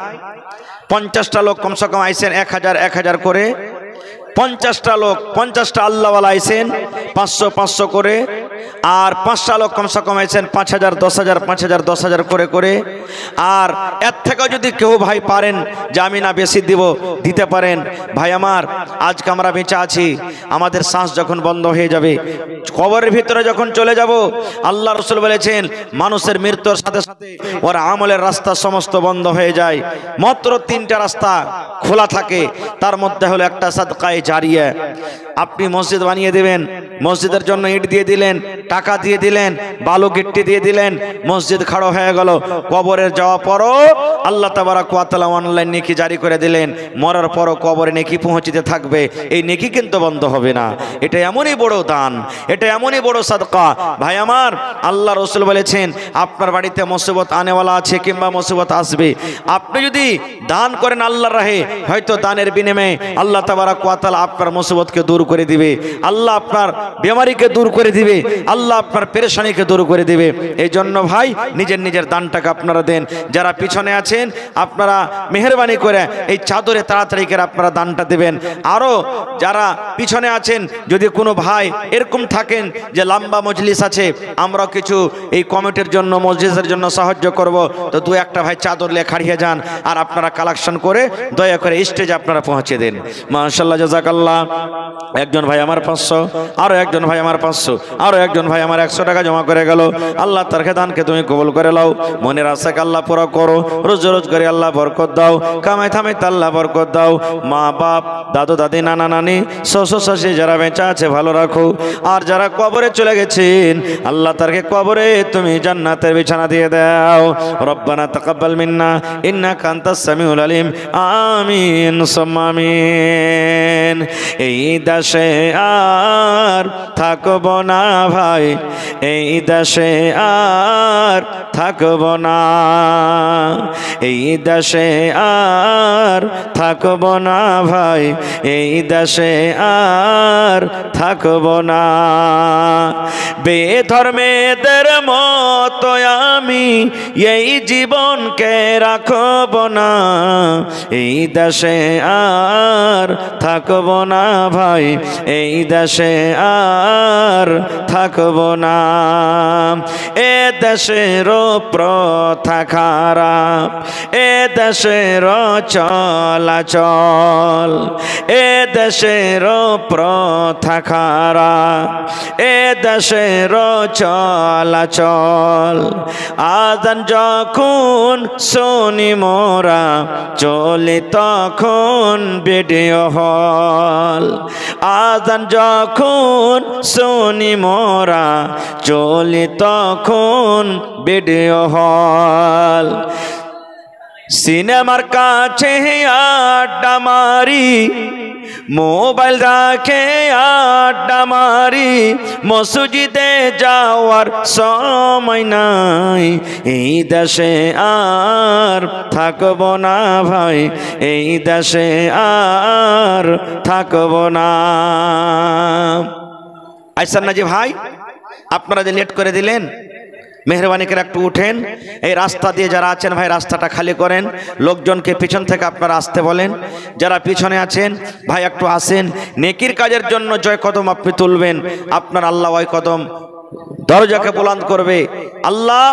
50টা লোক কমসে কম আইছেন, 1000 করে 50টা লোক, 50টা আল্লাহওয়ালা আইছেন 500 করে, আর 5টা লোক কমসে কম আইছেন 5000 10,000 5000 10,000 করে করে। আর এর থেকেও যদি কেউ ভাই পারেন যে আমি না বেশি দিব, দিতে পারেন। ভাই আমার, আজকে আমরা বেঁচে আছি, আমাদের শ্বাস যখন বন্ধ হয়ে যাবে, কবরের ভিতরে যখন চলে যাব, আল্লাহ রসুল বলেছেন মানুষের মৃত্যুর সাথে সাথে ওর আমলের রাস্তা সমস্ত বন্ধ হয়ে যায়, মাত্র 3টা রাস্তা খোলা থাকে, তার মধ্যে হলো একটা সাদকায়ে জারিয়া। আপনি মসজিদ বানিয়ে দিবেন, মসজিদের জন্য ইট দিয়ে দিলেন, টাকা দিয়ে দিলেন, বালু গিট্টি দিয়ে দিলেন, মসজিদ খাড়ো হয়ে গেল, কবরের যাওয়া পরও আল্লাহ তাবারাক ওয়া তাআলা অনলাইন নেকি জারি করে দিলেন, মরার পরও কবরে নেকি পৌঁছতে থাকবে, এই নেকি কিন্তু বন্ধ হবে না। এটা এমনই বড় দান, এটা এমনই বড় সাদকা। ভাই আমার, আল্লাহ রসুল বলেছেন আপনার বাড়িতে মুসিবত আনেওয়ালা আছে কিংবা মুসিবত আসবে, আপনি যদি দান করেন আল্লাহর রাহে, হয়তো দানের বিনিময়ে আল্লাহ তাবারাক ওয়া তাআলা আপনার মুসিবতকে দূর করে দিবে, আল্লাহ আপনার বেমারিকে দূর করে দিবে, আল্লাহ আপনার পেরেশানিকে দূর করে দিবে। এই জন্য ভাই নিজের নিজের দানটাকে আপনারা দেন। যারা পিছনে আছেন আপনারা মেহেরবানি করে এই চাদরে তাড়াতাড়ি করে আপনারা দানটা দেবেন। আরও যারা পিছনে আছেন, যদি কোনো ভাই এরকম থাকেন যে লম্বা মজলিস আছে, আমরা কিছু এই কমিটির জন্য মসজিদের জন্য সাহায্য করব, তো 2-1টা ভাই চাদর নিয়ে খাড়িয়ে যান, আর আপনারা কালেকশন করে দয়া করে স্টেজে আপনারা পৌঁছে দেন। মাশাআল্লাহ, জাযাকাল্লাহ। একজন ভাই আমার 500, আরো একজন ভাই আমার 500, আরো একজন ভাই আমার 100 টাকা জমা করে গেল। আল্লাহ তার দানকে তুমি কবুল করে নাও, মনের আশাকে আল্লাহ পুরা করো, রোজ রোজগারে আল্লাহ বরকত দাও, কামাই থামাই আল্লাহ বরকত দাও, মা বাপ দাদু দাদি নানা নানি শ্বশুর শাশুড়ি যারা বেঁচে আছে ভালো রাখো, আর যারা কবরে চলে গেছেন আল্লাহ তারকে কবরে তুমি জান্নাতের বিছানা দিয়ে দাও। রব্বানা তাকাব্বাল মিন্না ইন্নাকা আনতাস সামিউল আলিম, আমিন সুম্মা আমিন। এই দেশে আর থাকব না ভাই, এই দেশে আর থাকব না, এই দেশে আর থাকব না ভাই, এই দেশে আর থাকব না। বেধর্মেদের মতো আমি এই জীবনকে রাখব না, এই দেশে আর থাকব না ভাই, এই দেশে আর থাকব না। এ দেশের প্রথা খারাপ, এ দেশের চলাচল, এ দেশের প্রথা খারাপ, এ দেশের চলাচল। আজান যখন শুনি মোরা চলে তখন ভিডিও হল, আজান যখন শুনি মোরা চলে তখন ভিডিও হল। সিনেমার কাছে আড্ডা মারি, মোবাইল রাখে আড্ডা মারি, মসজিদে যাওয়ার সময় নাই। এই দেশে আর থাকব না ভাই, এই দেশে আর থাকব না। আইসান না যে ভাই, আপনারা যে লেট করে দিলেন, মেহরবানি করে একটু উঠেন। এই রাস্তা দিয়ে যারা আছেন ভাই রাস্তাটা খালি করেন, লোকজনকে পিছন থেকে আপনারা আসতে বলেন। যারা পিছনে আছেন ভাই একটু আসেন, নেকির কাজের জন্য জয় কদম আপনি তুলবেন, আপনার আল্লাহ ওই কদম দরজাকে বুলন্দ করবে। আল্লাহ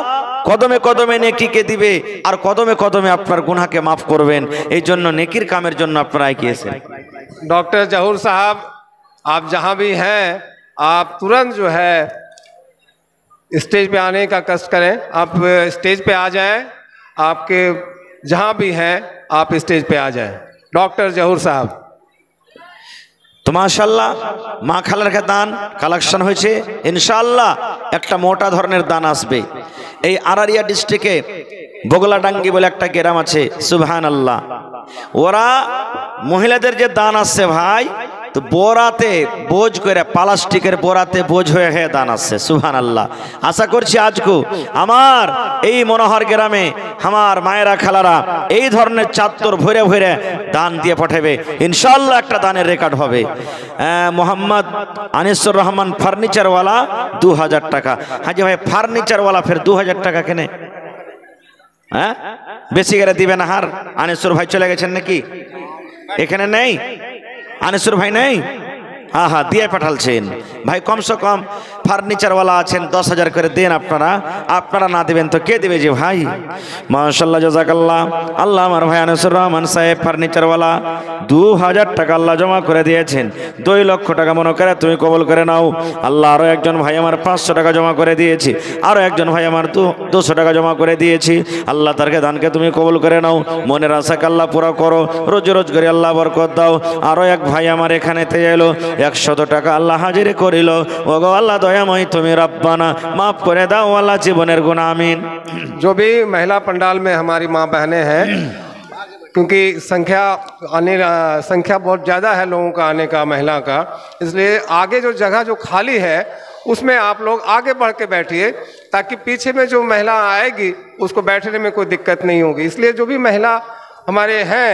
কদমে কদমে নেকিকে দিবে, আর কদমে কদমে আপনার গুনাহকে মাফ করবেন। এই জন্য নেকির কামের জন্য আপনারা এগিয়েছেন। डॉक्टर जहूर साहब, आप जहाँ भी हैं आप तुरंत जो है स्टेज पे आने का कष्ट करें। आप स्टेज पे आ जाएं, आपके जहाँ भी हैं आप स्टेज पे आ जाएं। डॉक्टर जहूर साहब। তো মাশাআল্লাহ মা খালার দান কালেকশন হয়েছে, ইনশাআল্লাহ একটা মোটা ধরনের দান আসবে। এই আরারিয়া ডিস্ট্রিক্টে বগলাডাঙ্গি বলে একটা গ্রাম আছে, সুবহানাল্লাহ। ওরা মহিলাদের যে দান আসছে ভাই, তো বোরাতে বোঝ করে, প্লাস্টিকের বোরাতে বোঝ হয়ে হয়ে দান আসছে, সুবহানাল্লাহ। আশা করছি আজকে আমার এই মনোহর গ্রামে আমার মায়েরা খালারা এই ধরনের চাত্তর ভরে ভরে দান দিয়ে পাঠাবে, ইনশাআল্লাহ একটা দানের রেকর্ড হবে। মোহাম্মদ আনিসুর রহমান ফার্নিচারওয়ালা 2000 টাকা। হাজি ভাই ফার্নিচারওয়ালা ফের 2000 টাকা কেনে? হ্যাঁ বেশি করে দিবে না। হার আনিসুর ভাই চলে গেছেন নাকি? এখানে নেই আনিসুর ভাই, নেই? হ্যাঁ হ্যাঁ দিয়ে পাঠালছেন ভাই। কমসে কম ফার্নিচারওয়ালা আছেন, 10,000 করে দেন আপনারা। আপনারা না দেবেন তো কে দেবে যে ভাই? মাশাআল্লাহ জাযাকাল্লাহ। আল্লাহ আমার ভাই আনিসুর রহমান সাহেব ফার্নিচারওয়ালা 2000 টাকা আল্লাহ জমা করে দিয়েছেন। 2 লক্ষ টাকা মনে করে তুমি কবুল করে নাও। আল্লাহ আরও একজন ভাই আমার 500 টাকা জমা করে দিয়েছি, আরও একজন ভাই আমার 200 টাকা জমা করে দিয়েছি। আল্লাহ তারকে দানকে তুমি কবুল করে নাও, মনের আশাকে আল্লাহ পুরা করো, রোজ রোজ করে আল্লাহ বরকত দাও। আরও এক ভাই আমার এখানে এলো 100 টাকা আল্লাহ হাজির করিল। ওগো আল্লাহ দয়াময় তুমি রব্বানা মাফ করে দাও আল্লাহ জীবনের গুনাহ, আমিন। जो भी महिला पंडाल में हमारी माँ बहनें हैं, क्योंकि संख्या बहुत ज़्यादा है लोगों का आने का, महिला का, इसलिए आगे जो जगह जो खाली है उसमें आप लोग आगे बढ़ के बैठिए, ताकि पीछे में जो महिला आएगी उसको बैठने में कोई दिक्कत नहीं होगी। इसलिए जो भी महिला हमारे हैं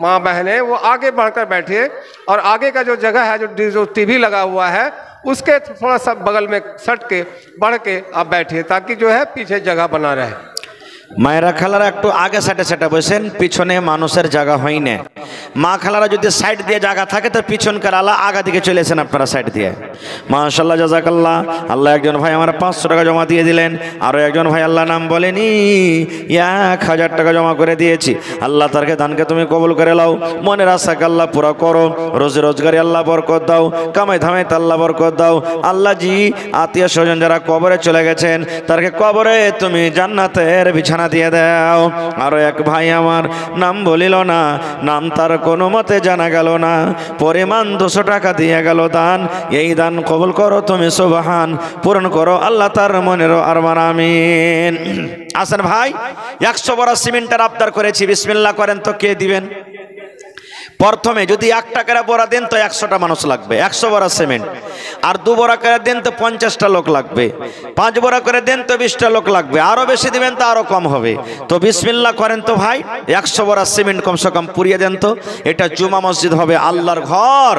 माँ बहनें, वो आगे बढ़कर बैठिए, और आगे का जो जगह है जो टीवी लगा हुआ है उसके थोड़ा सा बगल में सट के बढ़ के आप बैठिए, ताकि जो है पीछे जगह बना रहे। মায়েরা খালারা একটু আগে সাইডে সাইডে বসেন, পিছনে মানুষের জায়গা হয় না। মা খালারা যদি সাইড দিয়ে জায়গা থাকে তো পিছনকার আলা আগা দিকে চলেছেন আপনারা সাইড দিয়ে। মাশাআল্লাহ জাযাকাল্লাহ। আল্লাহ একজন ভাই আমার 500 টাকা জমা দিয়ে দিলেন, আরও একজন ভাই আল্লাহ নাম বলেনি 1000 টাকা জমা করে দিয়েছি। আল্লাহ তারকে দানকে তুমি কবুল করে লাও, মনের আশাকে আল্লাহ পুরা করো, রোজি রোজগারি আল্লাহ বরকত দাও, কামাই ধামাই আল্লাহ বরকত দাও। আল্লাহ জি আত্মীয় স্বজন যারা কবরে চলে গেছেন তারকে কবরে তুমি জান্নাতের বিছানা দিয়ে দাও। আরো এক ভাই আমার নাম বলিল না, নাম তার কোনো মতে জানা গেল না, পরিমাণ 200 টাকা দিয়ে গেল দান। এই দান কবুল করো তুমি সুবহান, পূরণ করো আল্লাহ তার মনের আরমান, আমিন। আসেন ভাই 100 বড় সিমেন্টের আবদার করেছি, বিসমিল্লাহ করেন তো কে দিবেন? প্রথমে যদি 1 টাকার বড়া দেন তো 100টা মানুষ লাগবে, 100 বড়া সিমেন্ট। আর 2 বড়া করে দেন তো 50টা লোক লাগবে, 5 বড়া করে দেন তো 20টা লোক লাগবে, আরো বেশি দিবেন তো আরো কম হবে। তো বিসমিল্লাহ করেন তো ভাই, 100 বড়া সিমেন্ট কমসে কম পুড়িয়ে দেন তো। এটা জুমা মসজিদ হবে, আল্লাহর ঘর,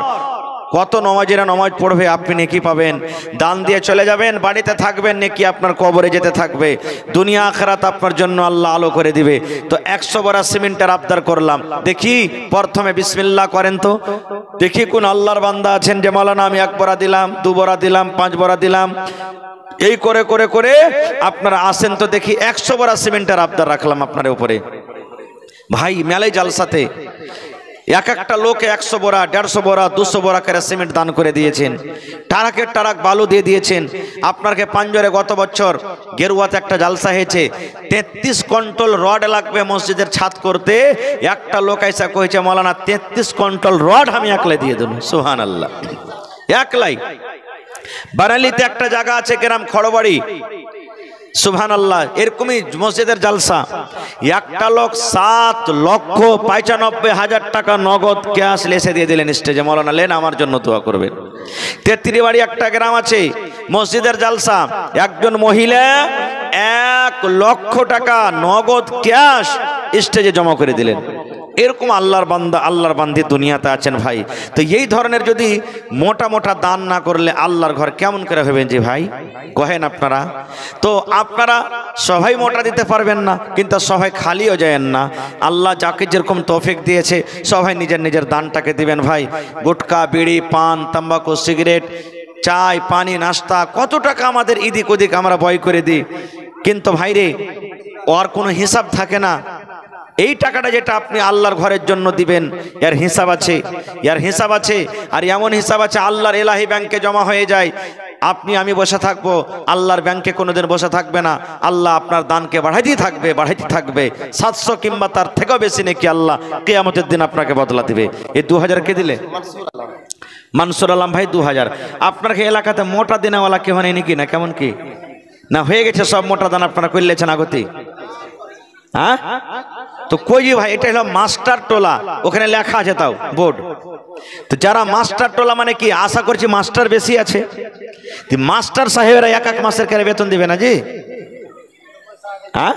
কত নমাজিরা নমাজ পড়বে, আপনি নেকি পাবেন। দান দিয়ে চলে যাবেন, বাড়িতে থাকবেন, নেকি আপনার কবরে যেতে থাকবে। দুনিয়া আখিরাত আপনার জন্য আল্লাহ আলো করে দিবে। তো 100 বড়া সিমেন্টের আবদার করলাম। দেখি প্রথমে বিসমিল্লাহ করেন তো, দেখি কোন আল্লাহর বান্দা আছেন যে মাওলানা আমি 1 বড়া দিলাম, 2 বড়া দিলাম, 5 বড়া দিলাম। এই করে করে করে আপনারা আসেন তো দেখি। 100 বড়া সিমেন্টের আবদার রাখলাম আপনার উপরে। ভাই মেলায় জালসাতে এক একটা লোকে 100 বড়া, 150 বড়া, 200 বড়া করে সিমেন্ট দান করে দিয়েছেন। টারাকের টারাক বালু দিয়ে দিয়েছেন। আপনাকে পাঞ্জরে গত বছর গেরুয়াতে একটা জালসা হয়েছে, 33 কুইন্টাল রড লাগবে মসজিদের ছাদ করতে। একটা লোক এসে কইছে মাওলানা 33 কুইন্টাল রড আমি একলাই দিয়ে দেব। সুবহানাল্লাহ, একলাই। বারালিতে একটা জায়গা আছে গ্রাম খড়বাড়ি, সুবহানাল্লাহ, এরকমই মসজিদের জালসা। একটা লোক 7,95,000 টাকা নগদ ক্যাশ লেসে দিয়ে দিলেন স্টেজে, মাওলানা লেন আমার জন্য দোয়া করবেন। তেত্রিশ বাড়ি একটা গ্রাম আছে, মসজিদের জালসা, একজন মহিলা 1 লক্ষ টাকা নগদ ক্যাশ স্টেজে জমা করে দিলেন। এরকম আল্লাহর বান্দা, আল্লাহর বান্দি দুনিয়াতে আছেন ভাই। তো এই ধরনের যদি মোটা মোটা দান না করলে আল্লাহর ঘর কেমন করে হবেন যে ভাই কহেন আপনারা? তো আপনারা সবাই মোটা দিতে পারবেন না, কিন্তু সবাই খালিও যায়েন না। আল্লাহ যাকে যেরকম তৌফিক দিয়েছে সবাই নিজের নিজের দানটাকে দিবেন ভাই। গুটকা, বিড়ি, পান, তাম্বাকু, সিগারেট, চাই, পানি, নাস্তা, কত টাকা আমাদের এদিক ওদিক আমরা বয় করে দিই, কিন্তু ভাইরে ওর কোনো হিসাব থাকে না। এই টাকাটা যেটা আপনি আল্লাহর ঘরের জন্য দিবেন, এর হিসাব আছে, এর হিসাব আছে। আর এমন হিসাব আছে আল্লাহর এলাহি ব্যাংকে জমা হয়ে যায়। আপনি আমি বসে থাকবো, আল্লাহর ব্যাংকে কোনোদিন বসে থাকবে না। আল্লাহ আপনার দানকে বাড়াইতেই থাকবে, বাড়াইতে থাকবে। 700 কিংবা তার থেকেও বেশি নাকি আল্লাহ কিয়ামতের দিন আপনাকে বদলা দিবে। এই 2000 কে দিলে? মানসুর আলম ভাই 2000। আপনার এলাকাতে মোটা দিনাওয়ালা কেউ নেই নাকি? না কেমন কি না হয়ে গেছে সব মোটা দান আপনারা করলেছেন আগতে? হ্যাঁ, তো কই ভাই, এটা হলো মাস্টার টোলা, ওখানে লেখা আছে তাও বোর্ড। তো যারা মাস্টার টোলা মানে কি, আশা করছি মাস্টার বেশি আছে। মাস্টার সাহেবেরা 1 মাসের করে বেতন দিবে না জি? হ্যাঁ,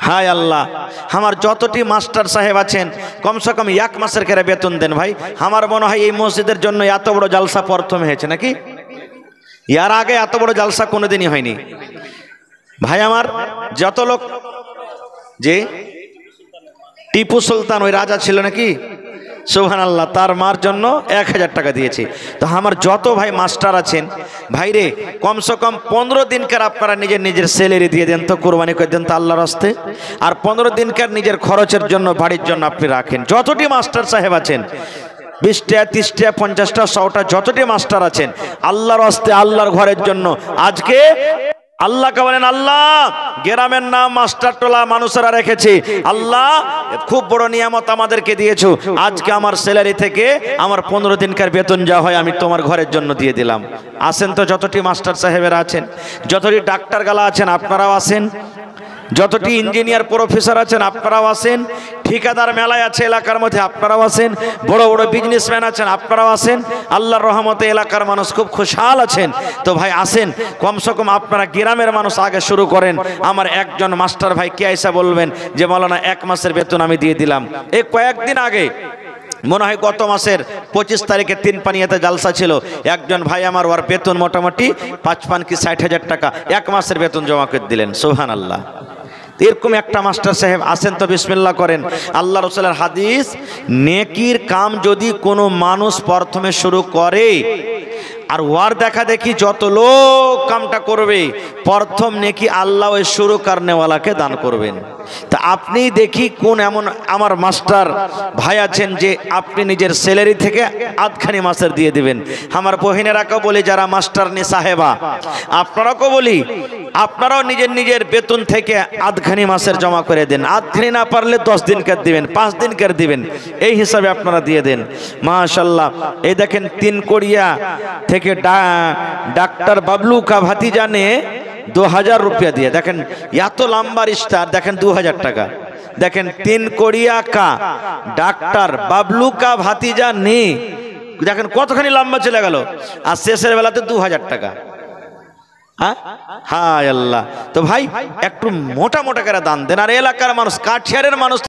হায় আল্লাহ, আমার যতটি মাস্টার সাহেব আছেন কমসে কম 1 মাসের করে বেতন দেন ভাই। আমার মনে হয় এই মসজিদের জন্য এত বড় জালসা প্রথম হয়েছে নাকি? এর আগে এত বড় জালসা কোনোদিনই হয়নি ভাই। আমার যত লোক, যে টিপু সুলতান ওই রাজা ছিল নাকি, সুবহানাল্লাহ, তার মার জন্য 1000 টাকা দিয়েছে। তো আমার যত ভাই মাস্টার আছেন ভাইরে, কমসে কম 15 দিনকার আপনারা নিজের নিজের স্যালারি দিয়ে দেন তো, কোরবানি করে দেন তো আল্লাহর রাস্তে। আর 15 দিনকার নিজের খরচের জন্য, বাড়ির জন্য আপনি রাখেন। যতটি মাস্টার সাহেব আছেন, 20টা, 30টা, 50টা, 100টা, যতটি মাস্টার আছেন আল্লাহর রাস্তে, আল্লাহর ঘরের জন্য আজকে আল্লাহকে বলেন, আল্লাহ গ্রামের নাম মাস্টার টোলা মানুষেরা রেখেছি, আল্লাহ খুব বড় নিয়ামত আমাদেরকে দিয়েছো। আজকে আমার স্যালারি থেকে আমার 15 দিনকার বেতন যা হয় আমি তোমার ঘরের জন্য দিয়ে দিলাম। আসেন তো যতটি মাস্টার সাহেবেরা আছেন, যতটি ডাক্তার গালা আছেন আপনারাও আসেন, যতটি ইঞ্জিনিয়ার প্রফেসর আছেন আপনারাও আসেন, ঠিকাদার মেলায় আছে এলাকার মধ্যে আপনারাও আসেন, বড় বড় বিজনেসম্যান আছেন আপনারাও আসেন। আল্লাহর রহমতে এলাকার মানুষ খুব খুশহাল আছেন। তো ভাই আসেন, কমসে কম আপনারা গ্রামের মানুষ আগে শুরু করেন। আমার একজন মাস্টার ভাই কে আইসা বলবেন যে মাওলানা 1 মাসের বেতন আমি দিয়ে দিলাম। এই কয়েকদিন আগে মনে হয় গত মাসের 25 তারিখে 3 পানিয়াতে জালসা ছিল। একজন ভাই আমার, ওর বেতন মোটামুটি 55 কি 60,000 টাকা 1 মাসের বেতন জমা করে দিলেন। সুবহানাল্লাহ। এরকম একটা মাস্টার সাহেব আসেন তো বিসমিল্লাহ করেন। আল্লাহ রাসূলের হাদিস, নেকির কাম যদি কোনো মানুষ প্রথমে শুরু করে আর ওয়ার দেখা দেখি যত লোক কামটা করবে, প্রথম নেকি আল্লাহ ওই শুরু কারনেওয়ালাকে দান করবেন। তা আপনি দেখি কোন এমন আমার মাস্টার ভাই আছেন যে আপনি নিজের স্যালারি থেকে আধখানি মাসের দিয়ে দিবেন। আমার বহিনেরাকেও বলি যারা মাস্টার নি সাহেবা, আপনারাকেও বলি আপনারাও নিজের নিজের বেতন থেকে আধখানি মাসের জমা করে দেন। আধখানি না পারলে 10 দিনকার দিবেন, 5 দিনকার দিবেন, এই হিসাবে আপনারা দিয়ে দেন। মাশাআল্লাহ। এই দেখেন 3 কোড়িয়া থেকে ডাক্তার বাবলু কা ভাতিজা ने 2000 रुपया दिया। देखें এত লম্বা স্টার, देखें 2000 টাকা। देखें 3 कोड़िया का डॉक्टर बाबलू का भातीजा ने, देखें কতখানি লম্বা চলে গেল। আর শেষের বেলাতে 2000 টাকা। হ্যাঁ, হায় আল্লাহ। তো ভাই একটু মোটা মোটা করে দান দেন। আর এলাকার মানুষ, কাঠিয়ারের মানুষ